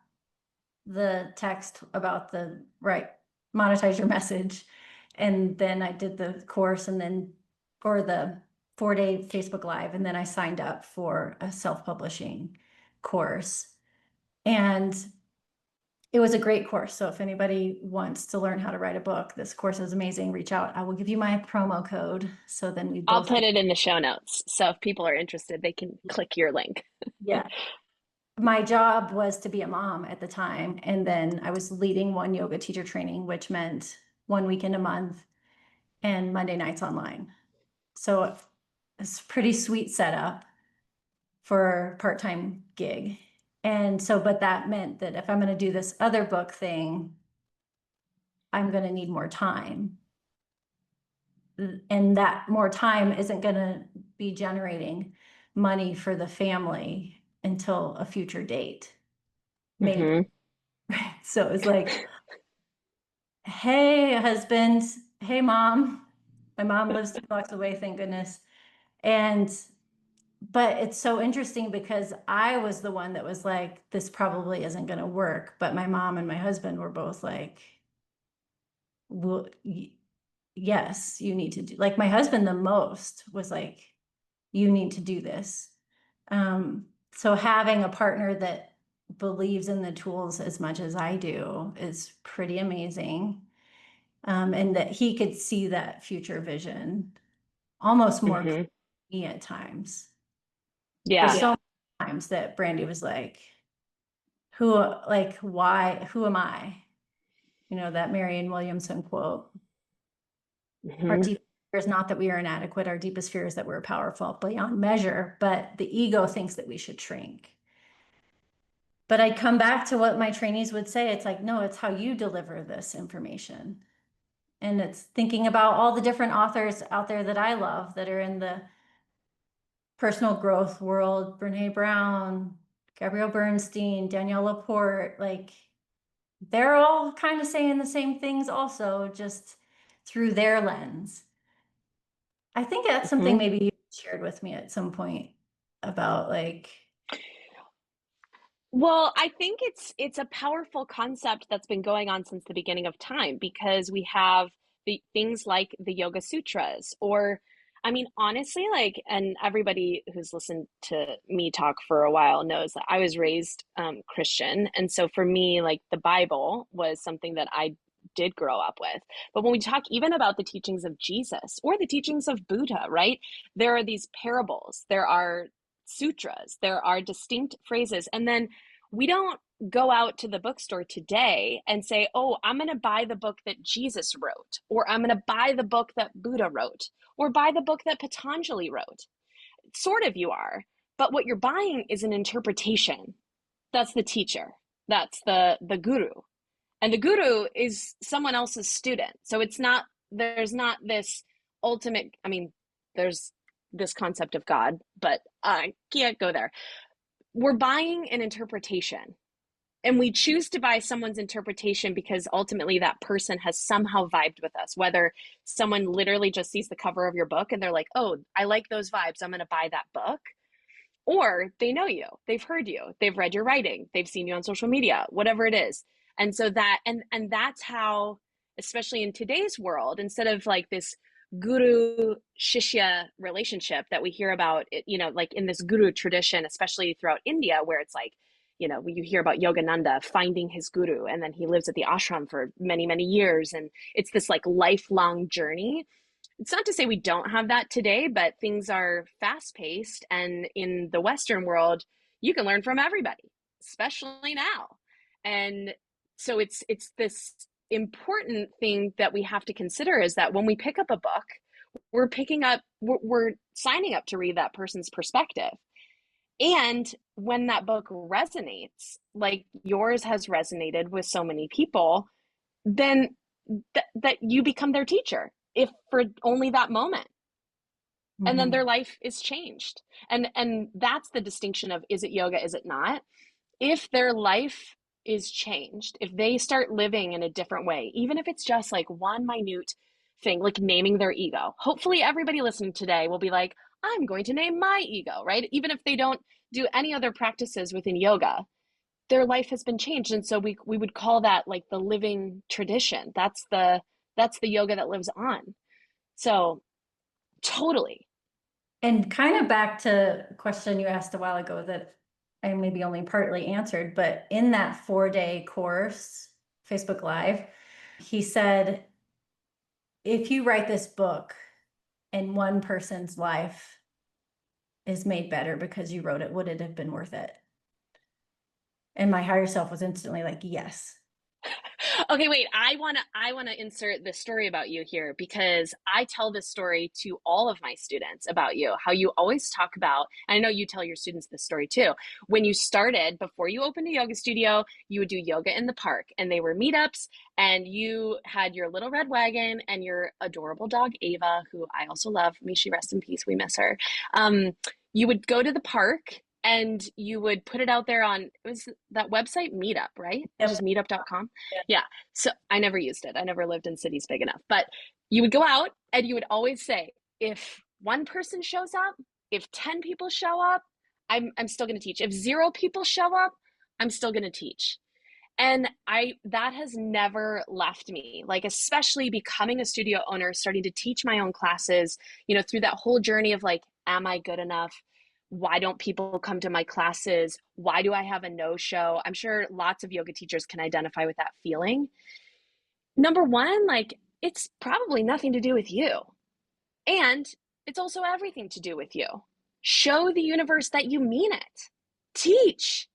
[SPEAKER 2] the text about the right, monetize your message, and then I did the course and then, or the 4-day Facebook Live, and then I signed up for a self-publishing course. And it was a great course. So if anybody wants to learn how to write a book, this course is amazing. Reach out. I will give you my promo code. So then we
[SPEAKER 1] I'll
[SPEAKER 2] both
[SPEAKER 1] put
[SPEAKER 2] get,
[SPEAKER 1] it in the show notes. So if people are interested, they can click your link.
[SPEAKER 2] yeah. My job was to be a mom at the time. And then I was leading one yoga teacher training, which meant one weekend a month and Monday nights online. So it's a pretty sweet setup for a part-time gig. And so, but that meant that if I'm going to do this other book thing, I'm going to need more time. And that more time isn't going to be generating money for the family until a future date, maybe.
[SPEAKER 1] Mm-hmm.
[SPEAKER 2] So it's like, hey, husband, hey, mom. My mom lives 2 blocks away, thank goodness. And, but it's so interesting because I was the one that was like, this probably isn't going to work. But my mom and my husband were both like, well, yes, you need to do, like my husband the most was like, you need to do this. So having a partner that believes in the tools as much as I do is pretty amazing. And that he could see that future vision almost more
[SPEAKER 1] Mm-hmm.
[SPEAKER 2] clearly me at times. There's
[SPEAKER 1] Yeah.
[SPEAKER 2] so many times that Brandy was like, who, like, why, who am I? You know, that Marianne Williamson quote. Our
[SPEAKER 1] Mm-hmm.
[SPEAKER 2] deep fear is not that we are inadequate. Our deepest fear is that we're powerful beyond measure, but the ego thinks that we should shrink. But I come back to what my trainees would say. It's like, no, it's how you deliver this information. And it's thinking about all the different authors out there that I love that are in the personal growth world, Brene Brown, Gabrielle Bernstein, Danielle Laporte, like they're all kind of saying the same things also, just through their lens. I think that's something
[SPEAKER 1] Mm-hmm.
[SPEAKER 2] maybe you shared with me at some point about like,
[SPEAKER 1] Well, I think it's a powerful concept that's been going on since the beginning of time because we have the things like the Yoga Sutras or I mean honestly like and everybody who's listened to me talk for a while knows that I was raised Christian and so for me like the Bible was something that I did grow up with. But when we talk even about the teachings of Jesus or the teachings of Buddha, right? There are these parables. There are sutras, there are distinct phrases. And then we don't go out to the bookstore today and say, oh, I'm going to buy the book that Jesus wrote, or I'm going to buy the book that Buddha wrote, or buy the book that Patanjali wrote. Sort of you are, but what you're buying is an interpretation. That's the teacher. That's the guru. And the guru is someone else's student. So it's not, there's not this ultimate, I mean, there's this concept of God, but I can't go there. We're buying an interpretation and we choose to buy someone's interpretation because ultimately that person has somehow vibed with us, whether someone literally just sees the cover of your book and they're like, oh, I like those vibes, I'm going to buy that book, or they know you, they've heard you, they've read your writing, they've seen you on social media, whatever it is. And so that and that's how, especially in today's world, instead of like this guru shishya relationship that we hear about, like in this guru tradition, especially throughout India, where it's like, you hear about Yogananda finding his guru and then he lives at the ashram for many, many years. And it's this like lifelong journey. It's not to say we don't have that today, but things are fast paced. And in the Western world, you can learn from everybody, especially now. And so it's this important thing that we have to consider is that when we pick up a book, we're signing up to read that person's perspective. And when that book resonates, like yours has resonated with so many people, then that you become their teacher, if for only that moment. And then
[SPEAKER 2] mhm,
[SPEAKER 1] their life is changed. And that's the distinction of, is it yoga, is it not? If their life is changed, if they start living in a different way, even if it's just like one minute thing, like naming their ego, hopefully everybody listening today will be like, I'm going to name my ego, right? Even if they don't do any other practices within yoga, their life has been changed. And so we would call that like the living tradition. That's the yoga that lives on. So totally.
[SPEAKER 2] And kind of back to a question you asked a while ago that I maybe only partly answered, but in that 4-day course, Facebook Live, he said, if you write this book and one person's life is made better because you wrote it, would it have been worth it? And my higher self was instantly like, yes.
[SPEAKER 1] Okay, wait. I wanna insert the story about you here because I tell this story to all of my students about you. How you always talk about, and I know you tell your students this story too. When you started, before you opened a yoga studio, you would do yoga in the park, and they were meetups, and you had your little red wagon and your adorable dog Ava, who I also love. May she rest in peace. We miss her. You would go to the park and you would put it out there on, it was that website Meetup, right? It was
[SPEAKER 2] Yep.
[SPEAKER 1] just meetup.com. Yeah. So I never used it. I never lived in cities big enough. But you would go out and you would always say, if one person shows up, if 10 people show up, I'm still going to teach. If 0 people show up, I'm still going to teach. And that has never left me. Like, especially becoming a studio owner, starting to teach my own classes, through that whole journey of like, am I good enough? Why don't people come to my classes? Why do I have a no show? I'm sure lots of yoga teachers can identify with that feeling. Number one, like, it's probably nothing to do with you. And it's also everything to do with you. Show the universe that you mean it. Teach.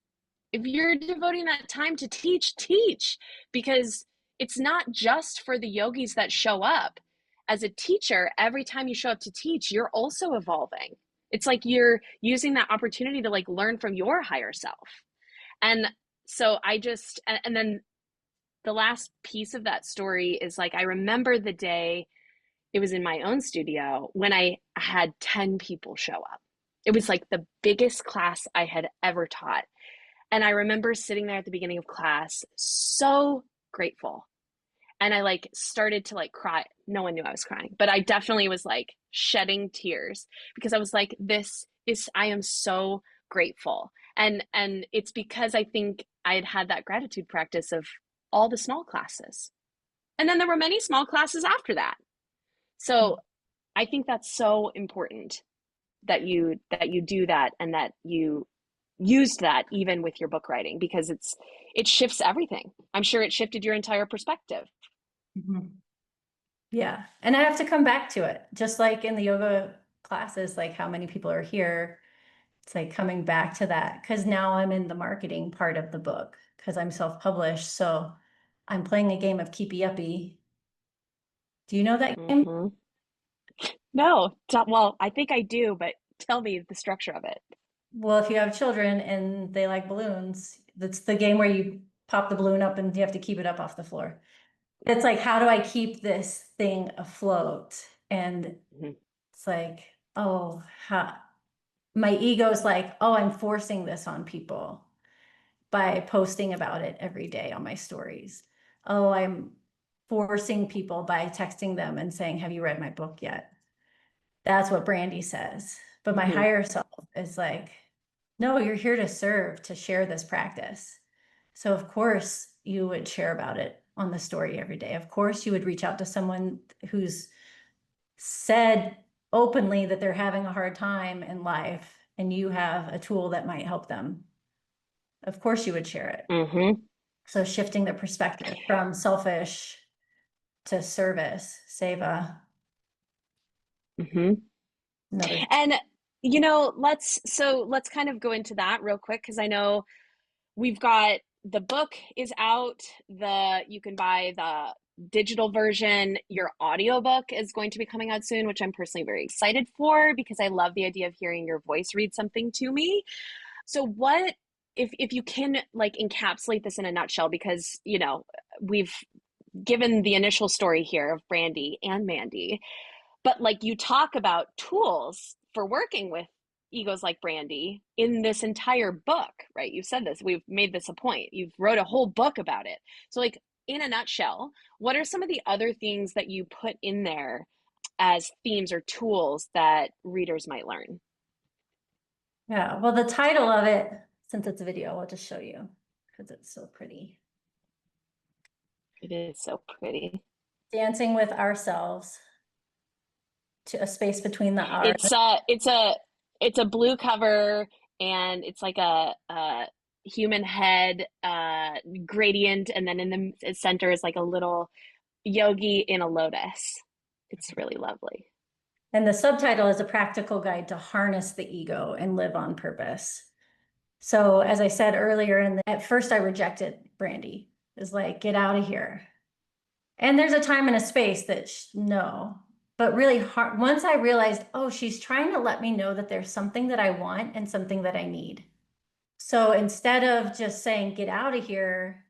[SPEAKER 1] If you're devoting that time to teach, teach. Because it's not just for the yogis that show up. As a teacher, every time you show up to teach, you're also evolving. It's like you're using that opportunity to like learn from your higher self. And so and then the last piece of that story is like, I remember the day it was in my own studio when I had 10 people show up. It was like the biggest class I had ever taught. And I remember sitting there at the beginning of class, so grateful. And I like started to like cry. No one knew I was crying, but I definitely was like shedding tears because I was like, I am so grateful. And it's because I think I had had that gratitude practice of all the small classes. And then there were many small classes after that. So I think that's so important that you do that and that you used that even with your book writing because it shifts everything. I'm sure it shifted your entire perspective.
[SPEAKER 2] Mm-hmm. Yeah. And I have to come back to it, just like in the yoga classes, like how many people are here. It's like coming back to that because now I'm in the marketing part of the book because I'm self-published. So I'm playing a game of keepy uppy. Do you know that game?
[SPEAKER 1] Mm-hmm. No, well, I think I do, but tell me the structure of it.
[SPEAKER 2] Well, if you have children and they like balloons, that's the game where you pop the balloon up and you have to keep it up off the floor. It's like, how do I keep this thing afloat? And
[SPEAKER 1] Mm-hmm.
[SPEAKER 2] it's like, oh, my ego's like, oh, I'm forcing this on people by posting about it every day on my stories. Oh, I'm forcing people by texting them and saying, have you read my book yet? That's what Brandy says. But my
[SPEAKER 1] Mm-hmm.
[SPEAKER 2] higher self is like, no, you're here to serve, to share this practice. So of course you would share about it on the story every day. Of course you would reach out to someone who's said openly that they're having a hard time in life and you have a tool that might help them. Of course you would share it.
[SPEAKER 1] Mm-hmm.
[SPEAKER 2] So shifting the perspective from selfish to service, seva.
[SPEAKER 1] Mm-hmm.
[SPEAKER 2] Another.
[SPEAKER 1] And let's kind of go into that real quick because I know we've got the book is out, you can buy the digital version. Your audiobook is going to be coming out soon, which I'm personally very excited for because I love the idea of hearing your voice read something to me. So what if you can like encapsulate this in a nutshell because we've given the initial story here of Brandy and Mandy, but like you talk about tools for working with egos like Brandy in this entire book, right? You've said this, we've made this a point. You've wrote a whole book about it. So like in a nutshell, what are some of the other things that you put in there as themes or tools that readers might learn.
[SPEAKER 2] Yeah, well, the title of it, since it's a video, I'll just show you because it's so pretty.
[SPEAKER 1] It is so pretty.
[SPEAKER 2] Dancing with Ourselves to a space between the R.
[SPEAKER 1] It's a blue cover, and it's like a human head gradient, and then in the center is like a little yogi in a lotus. It's really lovely.
[SPEAKER 2] And the subtitle is a practical guide to harness the ego and live on purpose. So as I said earlier, at first I rejected Brandy. It's like, get out of here. And there's a time and a space that no, but really hard. Once I realized, oh, she's trying to let me know that there's something that I want and something that I need. So instead of just saying, get out of here,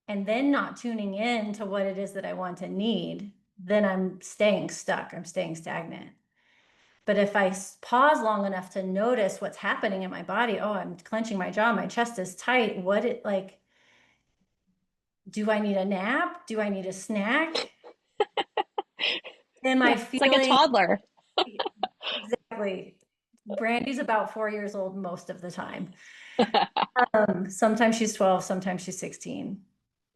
[SPEAKER 2] and then not tuning in to what it is that I want and need, then I'm staying stuck. I'm staying stagnant. But if I pause long enough to notice what's happening in my body, oh, I'm clenching my jaw, my chest is tight. Do I need a nap? Do I need a snack? Am I
[SPEAKER 1] Yeah, it's like a
[SPEAKER 2] feeling
[SPEAKER 1] toddler.
[SPEAKER 2] exactly? Brandy's about 4 years old most of the time. Sometimes she's 12, sometimes she's 16.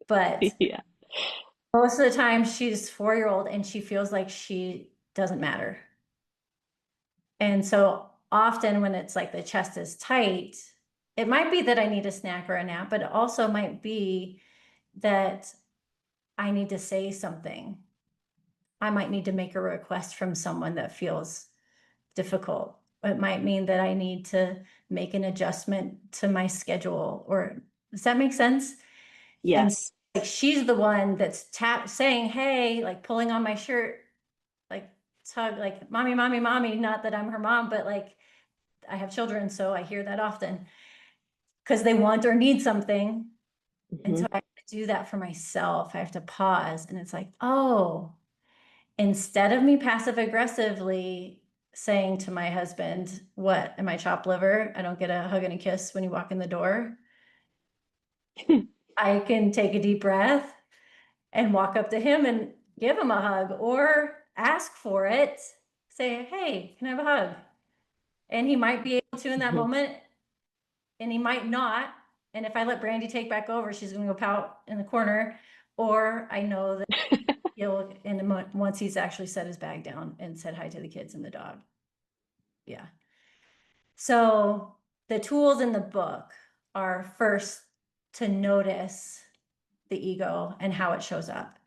[SPEAKER 2] But
[SPEAKER 1] Yeah.
[SPEAKER 2] most of the time she's 4 year old and she feels like she doesn't matter. And so often when it's like the chest is tight, it might be that I need a snack or a nap, but it also might be that I need to say something. I might need to make a request from someone that feels difficult. It might mean that I need to make an adjustment to my schedule, or does that make sense? And
[SPEAKER 1] Yes.
[SPEAKER 2] like she's the one that's saying, hey, like pulling on my shirt, like tug, like mommy, mommy, mommy. Not that I'm her mom, but like I have children, so I hear that often because they want or need something. And
[SPEAKER 1] Hmm.
[SPEAKER 2] so I have to do that for myself. I have to pause. And it's like, oh, instead of me passive aggressively saying to my husband, what, am I chopped liver? I don't get a hug and a kiss when you walk in the door. I can take a deep breath and walk up to him and give him a hug or ask for it. Say, hey, can I have a hug? And he might be able to in that
[SPEAKER 1] Hmm.
[SPEAKER 2] moment, and he might not. And if I let Brandy take back over, she's going to go pout in the corner. Or I know that he'll, once he's actually set his bag down and said hi to the kids and the dog. Yeah. So the tools in the book are first to notice the ego and how it shows up.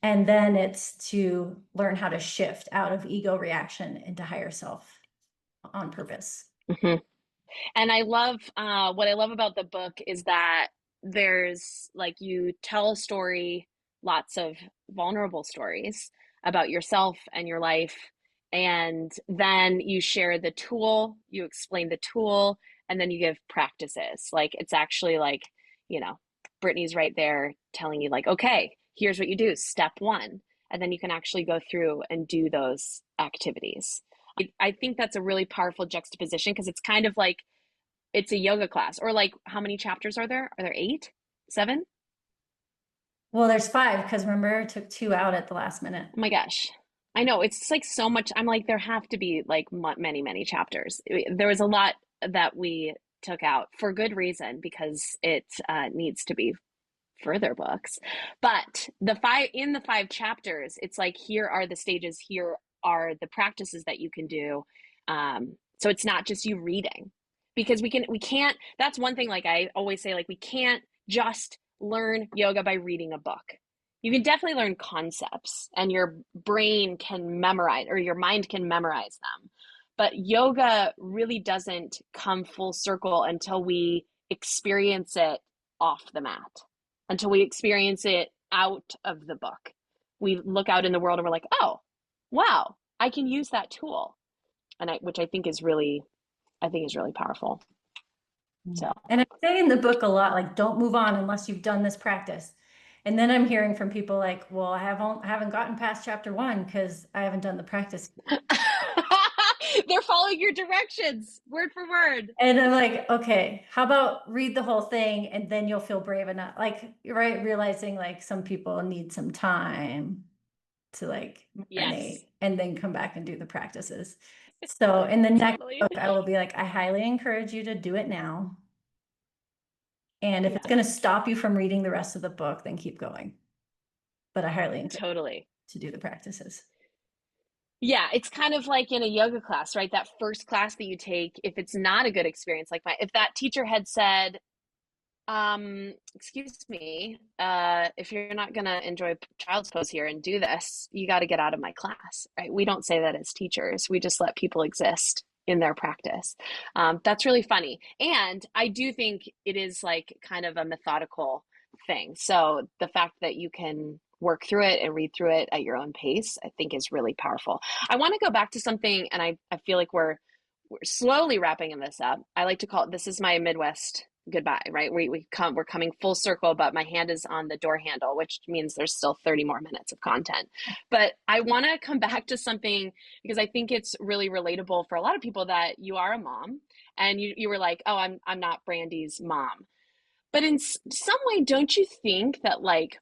[SPEAKER 2] And then it's to learn how to shift out of ego reaction into higher self on purpose.
[SPEAKER 1] Hmm. And I love what I love about the book is that there's like you tell a story, lots of vulnerable stories about yourself and your life, and then you share the tool, you explain the tool, and then you give practices. Like it's actually like, you know, Brittany's right there telling you like, okay, here's what you do, step one, and then you can actually go through and do those activities. I think that's a really powerful juxtaposition because it's kind of like it's a yoga class. Or like, how many chapters are there? Are there 8? 7?
[SPEAKER 2] Well, there's 5 because remember, I took 2 out at the last minute.
[SPEAKER 1] Oh my gosh. I know it's like so much. I'm like, there have to be like many, many chapters. There was a lot that we took out for good reason because it needs to be further books. But the 5 chapters, it's like here are the stages, here are the practices that you can do. So it's not just you reading because we can't. That's one thing. Like I always say, like we can't just learn yoga by reading a book. You can definitely learn concepts, and your brain can memorize, or your mind can memorize them. But yoga really doesn't come full circle until we experience it off the mat, until we experience it out of the book. We look out in the world and we're like, oh, wow, I can use that tool. Which I think is really powerful. So,
[SPEAKER 2] And I say in the book a lot, like, don't move on unless you've done this practice. And then I'm hearing from people like, well, I haven't gotten past chapter 1 because I haven't done the practice.
[SPEAKER 1] they're following your directions word for word.
[SPEAKER 2] And I'm like, okay, how about read the whole thing and then you'll feel brave enough. Like, you're right, realizing like some people need some time to like
[SPEAKER 1] Yes.
[SPEAKER 2] marinate and then come back and do the practices. So in the next
[SPEAKER 1] Totally.
[SPEAKER 2] book, I will be like, I highly encourage you to do it now. And if it's
[SPEAKER 1] Yeah,
[SPEAKER 2] going to stop you from reading the rest of the book, then keep going. But I highly encourage
[SPEAKER 1] totally.
[SPEAKER 2] you to do the practices.
[SPEAKER 1] Yeah, it's kind of like in a yoga class, right? That first class that you take, if it's not a good experience, like if that teacher had said, excuse me, if you're not gonna enjoy child's pose here and do this, you got to get out of my class, right? We don't say that as teachers. We just let people exist in their practice. That's really funny. And I do think it is like kind of a methodical thing. So the fact that you can work through it and read through it at your own pace, I think is really powerful. I want to go back to something, and I feel like we're slowly wrapping this up. I like to call it, this is my Midwest goodbye, right? We're coming full circle, but my hand is on the door handle, which means there's still 30 more minutes of content. But I want to come back to something because I think it's really relatable for a lot of people that you are a mom and you were like, "Oh, I'm not Brandy's mom." But in some way, don't you think that like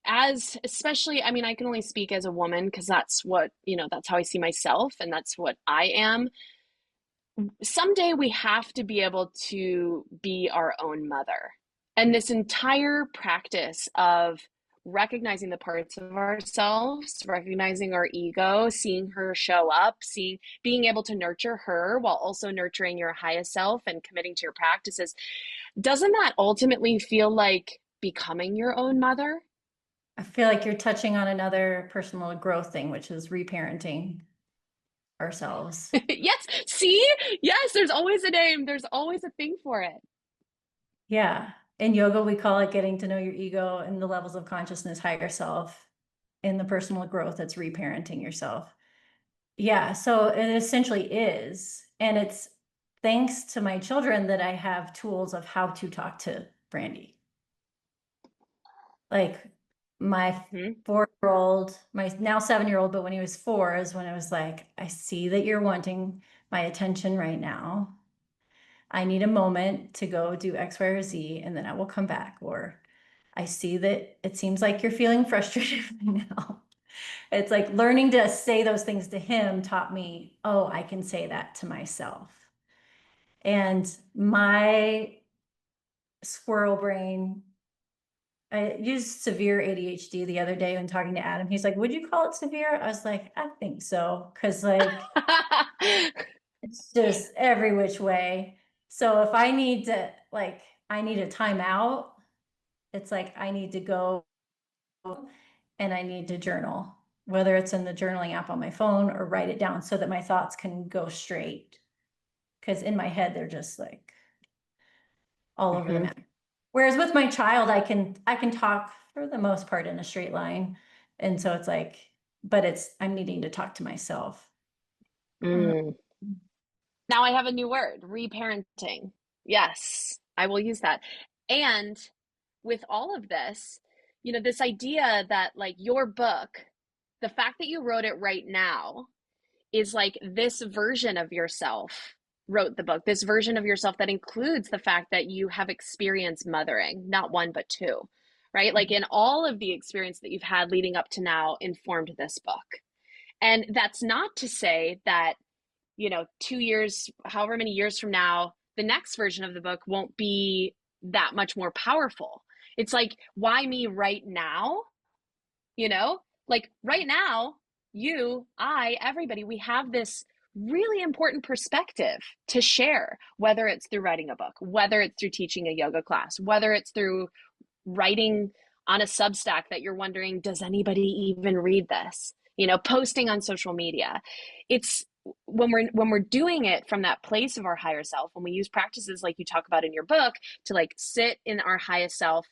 [SPEAKER 1] as especially, I mean, I can only speak as a woman because that's what, that's how I see myself and that's what I am. Someday we have to be able to be our own mother. And this entire practice of recognizing the parts of ourselves, recognizing our ego, seeing her show up, being able to nurture her while also nurturing your highest self and committing to your practices, doesn't that ultimately feel like becoming your own mother?
[SPEAKER 2] I feel like you're touching on another personal growth thing, which is reparenting ourselves.
[SPEAKER 1] Yes, see? Yes, there's always a name, there's always a thing for it.
[SPEAKER 2] Yeah. In yoga, we call it getting to know your ego and the levels of consciousness, higher self. In the personal growth, it's reparenting yourself. Yeah. So it essentially is. And it's thanks to my children that I have tools of how to talk to Brandy. Like my
[SPEAKER 1] Hmm.
[SPEAKER 2] 4-year-old, my now 7-year-old, but when he was 4 is when I was like, I see that you're wanting my attention right now. I need a moment to go do X, Y, or Z, and then I will come back. Or I see that it seems like you're feeling frustrated right now. It's like learning to say those things to him taught me, oh, I can say that to myself. And my squirrel brain, I used severe ADHD the other day when talking to Adam. He's like, would you call it severe? I was like, I think so. Cause like it's just every which way. So if I need to, like, I need a timeout, it's like I need to go and I need to journal, whether it's in the journaling app on my phone or write it down so that my thoughts can go straight. Because in my head, they're just like all over the
[SPEAKER 1] Hmm.
[SPEAKER 2] map. Whereas with my child, I can talk for the most part in a straight line. And so it's like, but I'm needing to talk to myself. Mhm.
[SPEAKER 1] Mm. Now I have a new word, reparenting. Yes, I will use that. And with all of this, this idea that like your book, the fact that you wrote it right now is like this version of yourself wrote the book, this version of yourself that includes the fact that you have experienced mothering, not one, but two, right? Like in all of the experience that you've had leading up to now informed this book. And that's not to say that 2 years, however many years from now, the next version of the book won't be that much more powerful. It's like, why me right now? Like right now, everybody, we have this really important perspective to share, whether it's through writing a book, whether it's through teaching a yoga class, whether it's through writing on a Substack that you're wondering, does anybody even read this? Posting on social media. It's when we're doing it from that place of our higher self, when we use practices like you talk about in your book to like sit in our highest self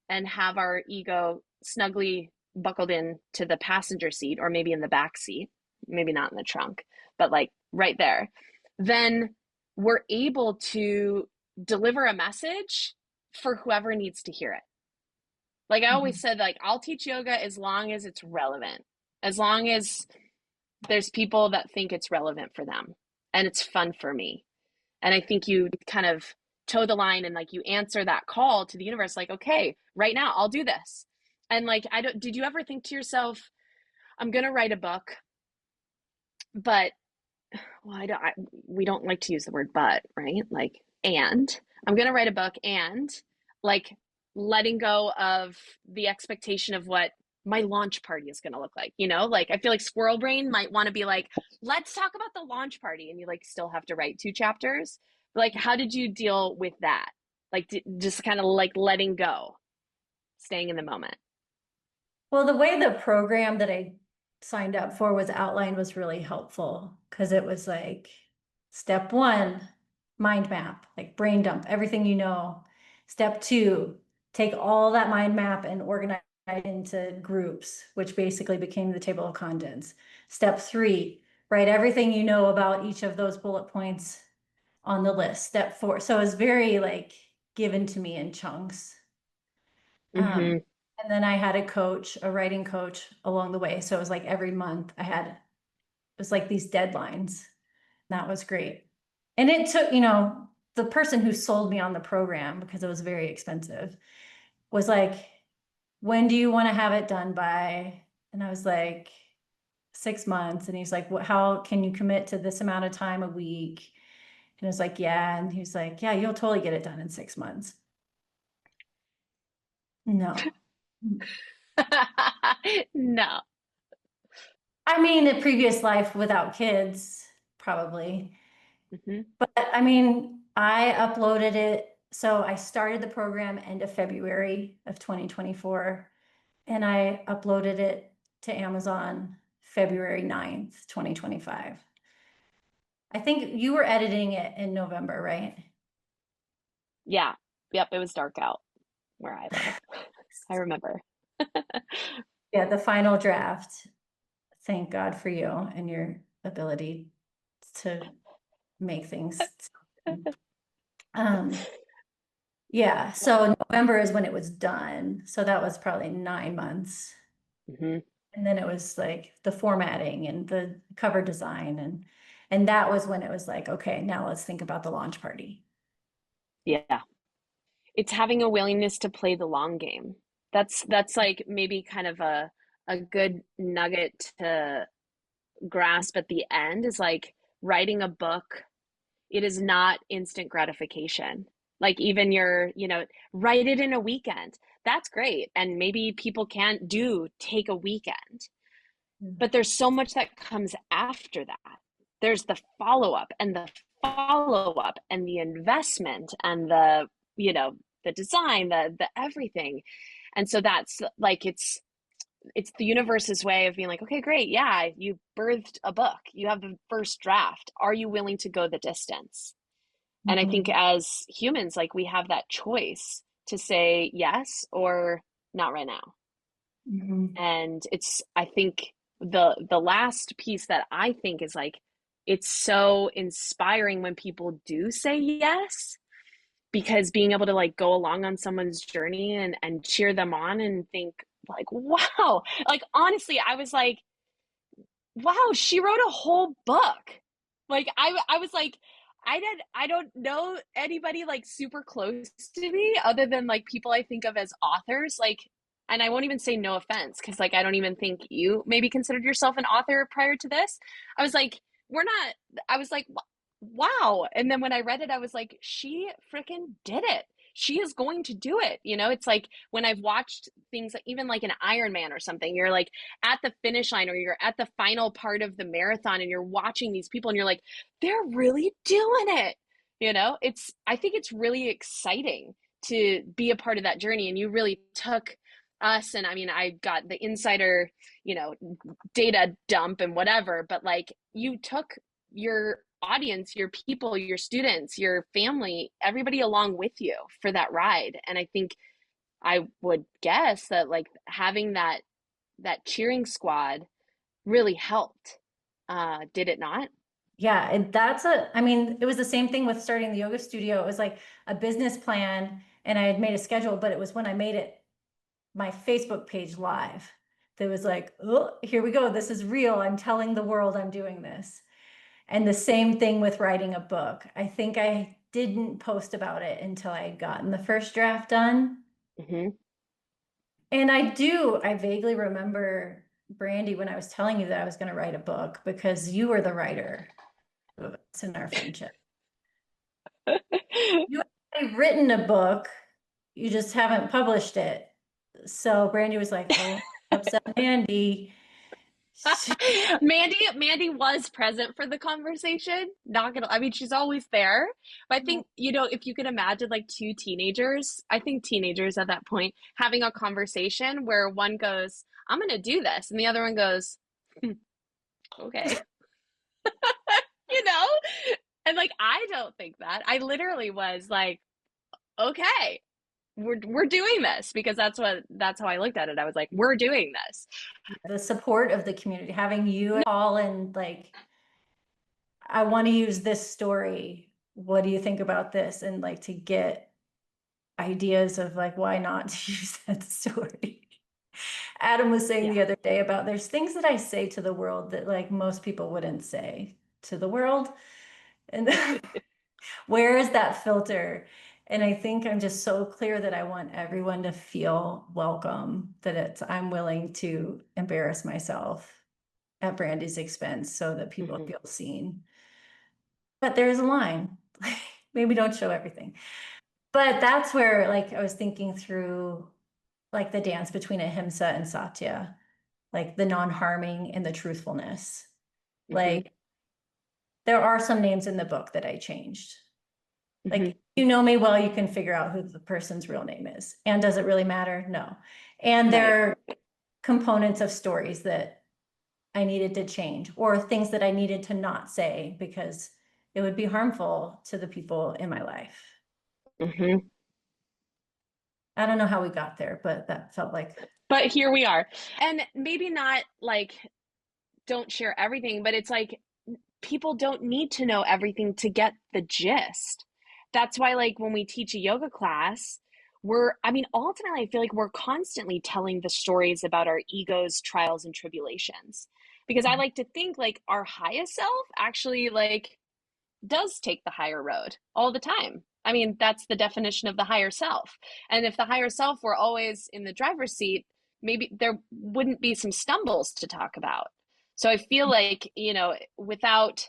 [SPEAKER 1] and have our ego snugly buckled in to the passenger seat or maybe in the back seat, maybe not in the trunk, but like right there, then we're able to deliver a message for whoever needs to hear it. Like I always
[SPEAKER 2] Mhm.
[SPEAKER 1] said, like I'll teach yoga as long as it's relevant, as long as there's people that think it's relevant for them and it's fun for me. And I think you kind of toe the line and like you answer that call to the universe, like, okay, right now I'll do this. And like, I don't, did you ever think to yourself, I'm going to write a book, but well, we don't like to use the word but, right? Like, and I'm going to write a book and like letting go of the expectation of what my launch party is going to look like, Like, I feel like squirrel brain might want to be like, let's talk about the launch party. And you like still have to write 2 chapters. Like, how did you deal with that? Like, just kind of like letting go, staying in the moment.
[SPEAKER 2] Well, the way the program that I signed up for was outlined was really helpful because it was like step one, mind map, like brain dump, everything you know. Step two, take all that mind map and organize it into groups, which basically became the table of contents. Step three, write everything you know about each of those bullet points on the list. Step four. So it's very like given to me in chunks. Um,
[SPEAKER 1] Mm-hmm.
[SPEAKER 2] and then I had a coach, a writing coach along the way. So it was like every month it was like these deadlines. That was great. And it took, the person who sold me on the program, because it was very expensive, was like, when do you want to have it done by? And I was like, 6 months. And he's like, what, how can you commit to this amount of time a week? And I was like, yeah. And he was like, yeah, you'll totally get it done in 6 months. No.
[SPEAKER 1] No.
[SPEAKER 2] I mean, a previous life without kids, probably.
[SPEAKER 1] Mm-hmm.
[SPEAKER 2] But I mean, I uploaded it. So I started the program end of February of 2024, and I uploaded it to Amazon February 9th, 2025. I think you were editing it in November, right?
[SPEAKER 1] Yeah. Yep. It was dark out where I live. I remember.
[SPEAKER 2] Yeah, the final draft. Thank God for you and your ability to make things. Um, Yeah, so November is when it was done. So that was probably 9 months.
[SPEAKER 1] Mm-hmm.
[SPEAKER 2] And then it was like the formatting and the cover design and that was when it was like, okay, now let's think about the launch party.
[SPEAKER 1] Yeah. It's having a willingness to play the long game. That's like maybe kind of a good nugget to grasp at the end is like writing a book. It is not instant gratification. Like even write it in a weekend. That's great. And maybe people can't do take a weekend.
[SPEAKER 2] Mm.
[SPEAKER 1] But there's so much that comes after that. There's the follow up and the follow up and the investment and the design, the everything. And so that's like it's the universe's way of being like, okay, great, yeah, you birthed a book. You have the first draft. Are you willing to go the distance? And I think
[SPEAKER 2] Mhm.
[SPEAKER 1] as humans, like we have that choice to say yes or not right now.
[SPEAKER 2] Mhm.
[SPEAKER 1] And I think the last piece that I think is like it's so inspiring when people do say yes, because being able to like go along on someone's journey and cheer them on and think like, wow, like honestly, I was like, wow, she wrote a whole book. Like I was like, I don't know anybody like super close to me other than like people I think of as authors. Like, and I won't even say no offense because like I don't even think you maybe considered yourself an author prior to this. I was like, we're not. I was like, wow. And then when I read it, I was like, she freaking did it. She is going to do it. It's like when I've watched things like even like an Iron Man or something, you're like at the finish line or you're at the final part of the marathon and you're watching these people and you're like, they're really doing it. I think it's really exciting to be a part of that journey. And you really took us, and I mean, I got the insider, you know, data dump and whatever, but like you took your audience, your people, your students, your family, everybody along with you for that ride. And I think I would guess that like having that cheering squad really helped. Did it not?
[SPEAKER 2] Yeah, and I mean, it was the same thing with starting the yoga studio. It was like a business plan and I had made a schedule, but it was when I made it my Facebook page live that was like, oh, here we go. This is real. I'm telling the world I'm doing this. And the same thing with writing a book. I think I didn't post about it until I had gotten the first draft done.
[SPEAKER 1] Hmm.
[SPEAKER 2] And I vaguely remember Brandy, when I was telling you that I was going to write a book because you were the writer of It's in our friendship. You have written a book, you just haven't published it. So Brandy was like, "Oh, upset Mandy."
[SPEAKER 1] Mandy was present for the conversation. Not gonna, I mean, she's always there. But I think, if you could imagine like two teenagers, I think teenagers at that point having a conversation where one goes, I'm gonna do this, and the other one goes, okay, you know? And like, I don't think that. I literally was like, okay, we're doing this because that's how I looked at it. I was like, we're doing this.
[SPEAKER 2] The support of the community, having you all and like, I want to use this story. What do you think about this? And like to get ideas of like, why not to use that story? Adam was saying
[SPEAKER 1] Yeah.
[SPEAKER 2] the other day about there's things that I say to the world that like most people wouldn't say to the world. And where is that filter? And I think I'm just so clear that I want everyone to feel welcome, that I'm willing to embarrass myself at Brandy's expense so that people
[SPEAKER 1] Mhm.
[SPEAKER 2] feel seen. But there's a line. Maybe don't show everything. But that's where like I was thinking through like the dance between Ahimsa and Satya, like the non-harming and the truthfulness.
[SPEAKER 1] Mhm.
[SPEAKER 2] Like there are some names in the book that I changed.
[SPEAKER 1] Mhm.
[SPEAKER 2] Like you know me well, you can figure out who the person's real name is. And does it really matter? No. And
[SPEAKER 1] Right.
[SPEAKER 2] there are components of stories that I needed to change or things that I needed to not say because it would be harmful to the people in my life.
[SPEAKER 1] Mhm.
[SPEAKER 2] I don't know how we got there, but that felt like
[SPEAKER 1] But here we are. And maybe not like don't share everything, but it's like people don't need to know everything to get the gist. That's why, like, when we teach a yoga class, I mean, ultimately, I feel like we're constantly telling the stories about our egos, trials, and tribulations. Because I like to think like our highest self actually, like, does take the higher road all the time. I mean, that's the definition of the higher self. And if the higher self were always in the driver's seat, maybe there wouldn't be some stumbles to talk about. So I feel like, without,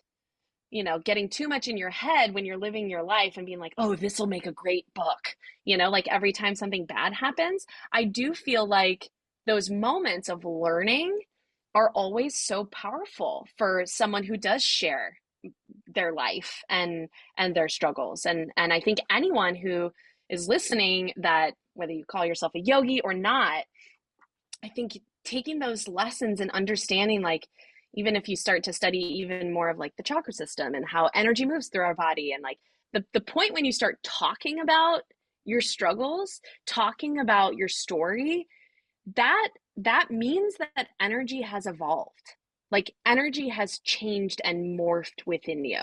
[SPEAKER 1] getting too much in your head when you're living your life and being like, oh, this will make a great book, like every time something bad happens, I do feel like those moments of learning are always so powerful for someone who does share their life and their struggles. And I think anyone who is listening, that whether you call yourself a yogi or not, I think taking those lessons and understanding, like, even if you start to study even more of like the chakra system and how energy moves through our body, and like the point when you start talking about your struggles, talking about your story, that means that energy has evolved. Like energy has changed and morphed within you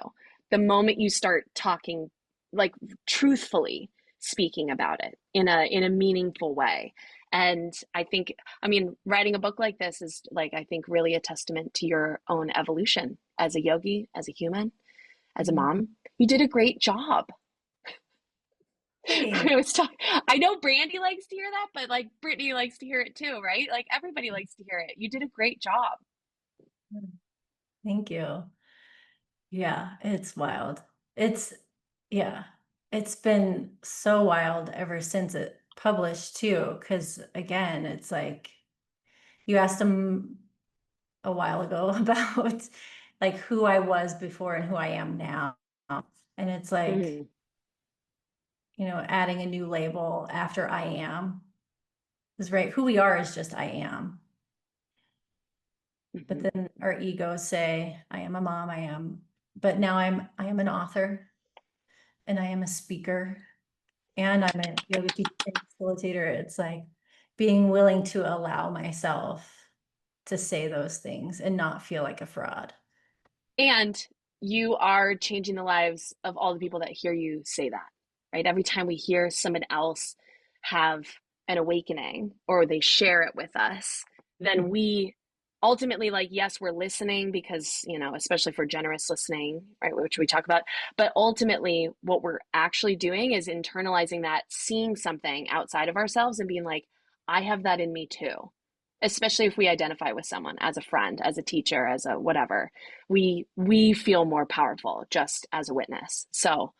[SPEAKER 1] the moment you start talking, like, truthfully speaking about it in a meaningful way. And I think, I mean, writing a book like this is, like, I think really a testament to your own evolution as a yogi, as a human, as a mom. You did a great job.
[SPEAKER 2] hey,
[SPEAKER 1] I know Brandy likes to hear that, but like Brittany likes to hear it too, right? Like everybody likes to hear it. You did a great job.
[SPEAKER 2] thank you. Yeah, it's wild. It's, yeah, it's been so wild ever since it published too. Because again, it's like you asked him a while ago about like who I was before and who I am now. And it's like,
[SPEAKER 1] Mm-hmm.
[SPEAKER 2] adding a new label after I am is right. Who we are is just I am. But
[SPEAKER 1] Mm-hmm.
[SPEAKER 2] then our egos say, I am a mom, but now I am an author and I am a speaker and I'm a yoga teacher and facilitator. It's like being willing to allow myself to say those things and not feel like a fraud.
[SPEAKER 1] And you are changing the lives of all the people that hear you say that, right? Every time we hear someone else have an awakening or they share it with us, then we ultimately, like, yes, we're listening because, especially for generous listening, right, which we talk about, but ultimately what we're actually doing is internalizing that, seeing something outside of ourselves and being like, I have that in me too. especially if we identify with someone as a friend, as a teacher, as a whatever. We feel more powerful just as a witness. So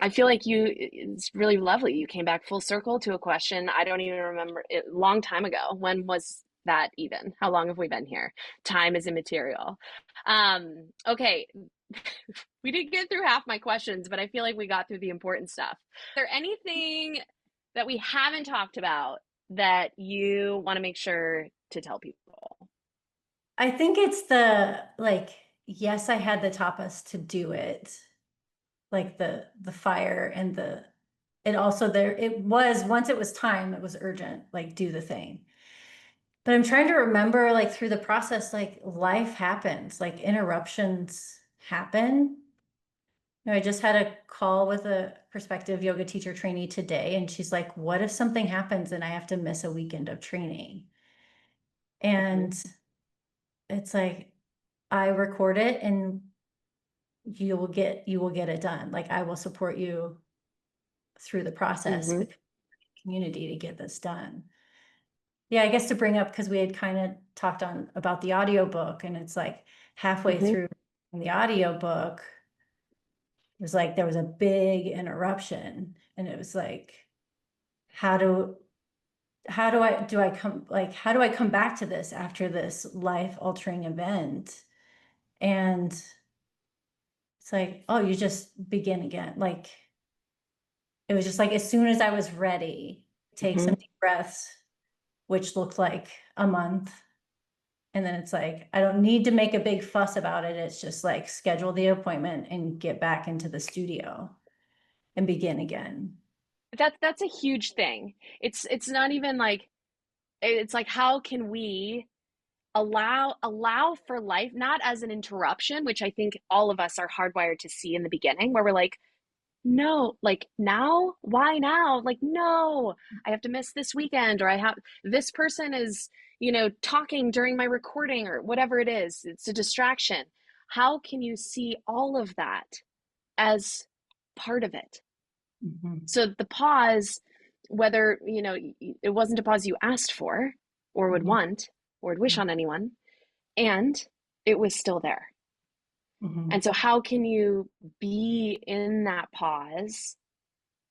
[SPEAKER 1] I feel like it's really lovely. You came back full circle to a question. I don't even remember it, long time ago. When was that even? How long have we been here? Time is immaterial. Okay. We didn't get through half my questions, but I feel like we got through the important stuff. Is there anything that we haven't talked about that you want to make sure to tell people?
[SPEAKER 2] I think it's the like, yes, I had the tapas to do it. Like the fire and the it also there it was once it was time, it was urgent, like do the thing. But I'm trying to remember like through the process, like life happens, like interruptions happen. You know, I just had a call with a prospective yoga teacher trainee today, and she's like, what if something happens and I have to miss a weekend of training?
[SPEAKER 1] Mm-hmm.
[SPEAKER 2] And it's like I record it and you will get it done. Like I will support you through the process
[SPEAKER 1] Mm-hmm.
[SPEAKER 2] with community to get this done. Yeah, I guess to bring up because we had kind of talked on about the audiobook, and it's like halfway
[SPEAKER 1] Mm-hmm.
[SPEAKER 2] through the audiobook, it was like there was a big interruption, and it was like, how do how do I come back to this after this life altering event? And it's like, oh, you just begin again. Like it was just like as soon as I was ready, take
[SPEAKER 1] Mm-hmm.
[SPEAKER 2] some deep breaths, which looked like a month. And then it's like, I don't need to make a big fuss about it. It's just like schedule the appointment and get back into the studio and begin again.
[SPEAKER 1] That's a huge thing. It's not even like it's like how can we allow for life not as an interruption, which I think all of us are hardwired to see in the beginning, where we're like, no, like now, why now? Like, no, I have to miss this weekend, or I have this person is, talking during my recording, or whatever it is. It's a distraction. How can you see all of that as part of it?
[SPEAKER 2] Mhm,
[SPEAKER 1] So the pause, whether, it wasn't a pause you asked for or would
[SPEAKER 2] mhm,
[SPEAKER 1] want or would wish on anyone, and it was still there.
[SPEAKER 2] mhm,
[SPEAKER 1] And so, how can you be in that pause,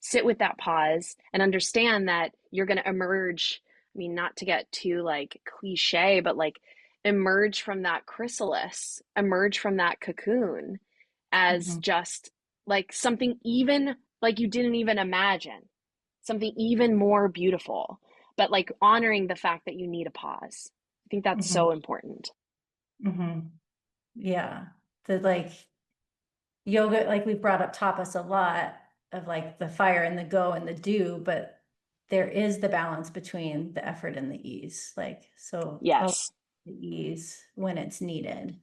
[SPEAKER 1] sit with that pause, and understand that you're going to emerge? I mean, not to get too like cliche, but like emerge from that chrysalis, emerge from that cocoon as
[SPEAKER 2] mhm,
[SPEAKER 1] just like something even like you didn't even imagine, something even more beautiful, but like honoring the fact that you need a pause. I think that's
[SPEAKER 2] mhm,
[SPEAKER 1] so important.
[SPEAKER 2] mhm. Yeah. The like yoga, like we brought up tapas a lot of like the fire and the go and the do, but there is the balance between the effort and the ease. Like, so
[SPEAKER 1] Yes.
[SPEAKER 2] the ease when it's needed.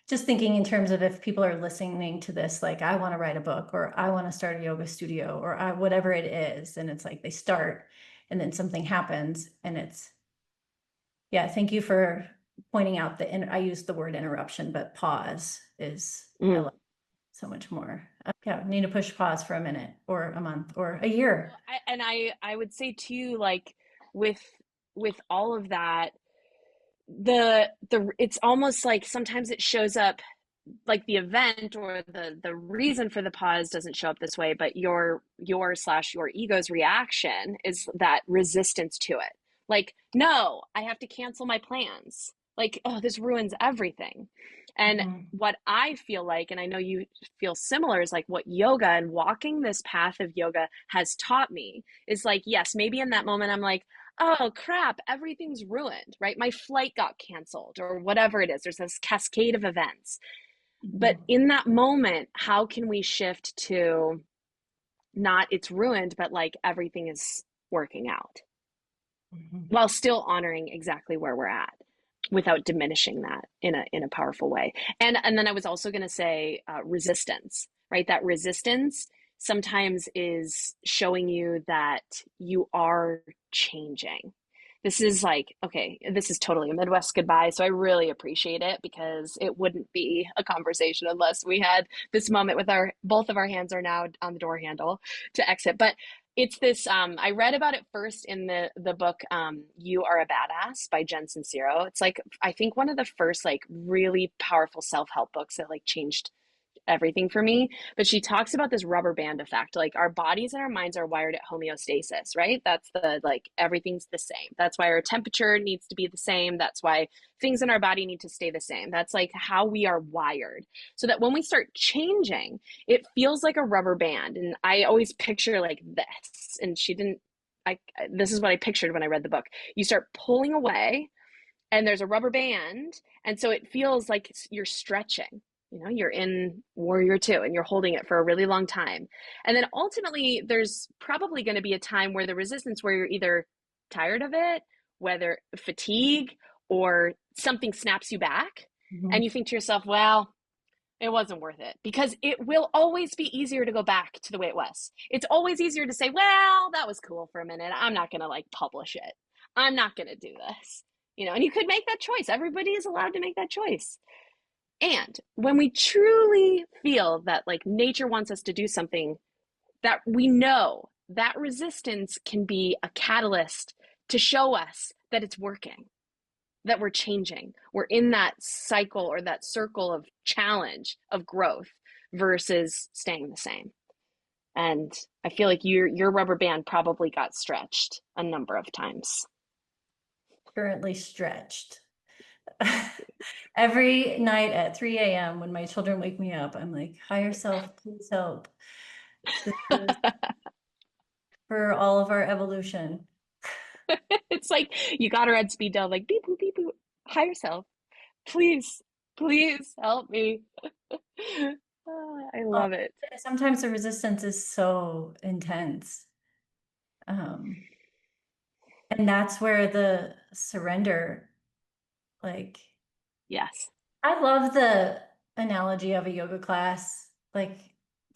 [SPEAKER 2] Just thinking in terms of if people are listening to this, like I want to write a book or I want to start a yoga studio or whatever it is. And it's like they start and then something happens and it's, yeah, thank you for pointing out I use the word interruption, but pause is, I
[SPEAKER 1] Mm.
[SPEAKER 2] love so much more. Yeah, need to push pause for a minute or a month or a year.
[SPEAKER 1] I would say too, like with all of that, the it's almost like sometimes it shows up like the event or the reason for the pause doesn't show up this way, but your ego's reaction is that resistance to it. Like, no, I have to cancel my plans. Like, oh, this ruins everything. And
[SPEAKER 2] Mhm,
[SPEAKER 1] what I feel like, and I know you feel similar, is like what yoga and walking this path of yoga has taught me is like, yes, maybe in that moment I'm like, oh crap, everything's ruined, right? My flight got canceled or whatever it is. There's this cascade of events. But
[SPEAKER 2] mhm,
[SPEAKER 1] in that moment, how can we shift to not it's ruined, but like everything is working out
[SPEAKER 2] mhm,
[SPEAKER 1] while still honoring exactly where we're at without diminishing that in a powerful way. And then I was also going to say resistance, right? That resistance sometimes is showing you that you are changing. This is like, okay, this is totally a Midwest goodbye. So I really appreciate it because it wouldn't be a conversation unless we had this moment with both of our hands are now on the door handle to exit. But It's this I read about it first in the book You Are a Badass by Jen Sincero. It's like I think one of the first like really powerful self-help books that like changed everything for me. But she talks about this rubber band effect. Like our bodies and our minds are wired at homeostasis, right? That's the like everything's the same. That's why our temperature needs to be the same. That's why things in our body need to stay the same. That's like how we are wired. So that when we start changing, it feels like a rubber band. And I always picture like this. And she didn't I this is what I pictured when I read the book. You start pulling away and there's a rubber band, and so it feels like you're stretching. You know, you're in warrior two and you're holding it for a really long time, and then ultimately there's probably going to be a time where the resistance, where you're either tired of it, whether fatigue or something snaps you back,
[SPEAKER 2] Mhm.
[SPEAKER 1] and you think to yourself, well, it wasn't worth it, because it will always be easier to go back to the way it was. It's always easier to say, well, that was cool for a minute, I'm not going to like publish it, I'm not going to do this, you know. And you could make that choice. Everybody is allowed to make that choice. And when we truly feel that like nature wants us to do something, that we know that resistance can be a catalyst to show us that it's working, that we're changing. We're in that cycle or that circle of challenge, of growth, versus staying the same. And I feel like your rubber band probably got stretched a number of times.
[SPEAKER 2] Currently stretched. Every night at 3 a.m. when my children wake me up, I'm like, higher self, please help. This is for all of our evolution.
[SPEAKER 1] It's like you got her at speed dial, like beep boop beep boop. Higher self, please, please help me. I
[SPEAKER 2] Oh,
[SPEAKER 1] love it.
[SPEAKER 2] sometimes the resistance is so intense. Um, and that's where the surrender, like,
[SPEAKER 1] Yes.
[SPEAKER 2] I love the analogy of a yoga class. Like,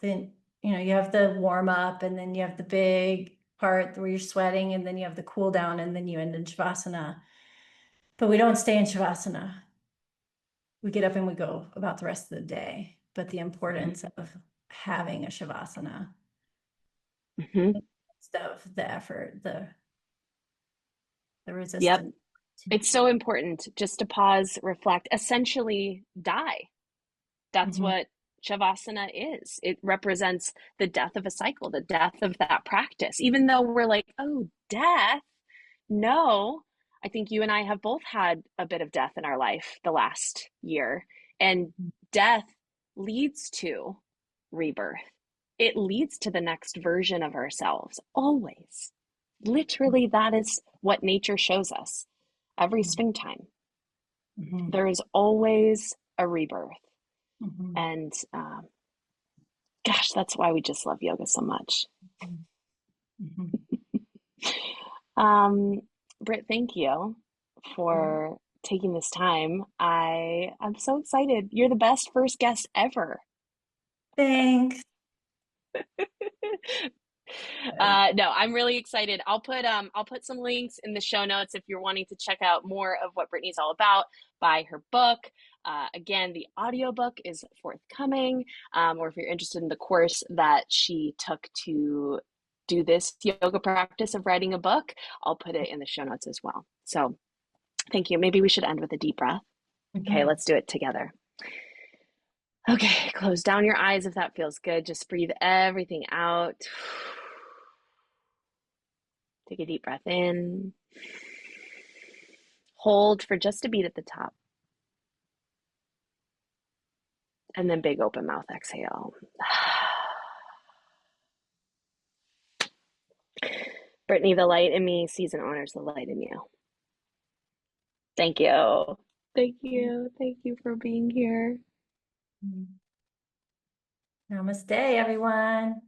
[SPEAKER 2] the, you have the warm up and then you have the big part where you're sweating and then you have the cool down and then you end in Shavasana. But we don't stay in Shavasana. We get up and we go about the rest of the day. But the importance of having a Shavasana
[SPEAKER 1] Mm-hmm.
[SPEAKER 2] instead of the effort, the
[SPEAKER 1] Yep.
[SPEAKER 2] resistance.
[SPEAKER 1] It's so important just to pause, reflect, essentially die. That's
[SPEAKER 2] Mhm.
[SPEAKER 1] what Shavasana is. It represents the death of a cycle, the death of that practice. Even though we're like, oh, death. No, I think you and I have both had a bit of death in our life the last year. And death leads to rebirth, it leads to the next version of ourselves, always. Literally, that is what nature shows us every springtime.
[SPEAKER 2] Mhm.
[SPEAKER 1] There is always a rebirth.
[SPEAKER 2] Mhm.
[SPEAKER 1] And gosh, that's why we just love yoga so much.
[SPEAKER 2] Mhm. Mhm.
[SPEAKER 1] Um, Britt, thank you
[SPEAKER 2] Sure.
[SPEAKER 1] for taking this time. I'm so excited. You're the best first guest ever.
[SPEAKER 2] Thanks.
[SPEAKER 1] No, I'm really excited. I'll put some links in the show notes if you're wanting to check out more of what Brittany's all about. Buy her book. Again, the audiobook is forthcoming. Or if you're interested in the course that she took to do this yoga practice of writing a book, I'll put it in the show notes as well. So thank you. Maybe we should end with a deep breath. Okay,
[SPEAKER 2] Mhm.
[SPEAKER 1] let's do it together. Okay, close down your eyes if that feels good. Just breathe everything out. Take a deep breath in. Hold for just a beat at the top. And then big open mouth exhale. Brittany, the light in me sees and honors the light in you. Thank you. Thank you. Thank you for being here.
[SPEAKER 2] Namaste, everyone.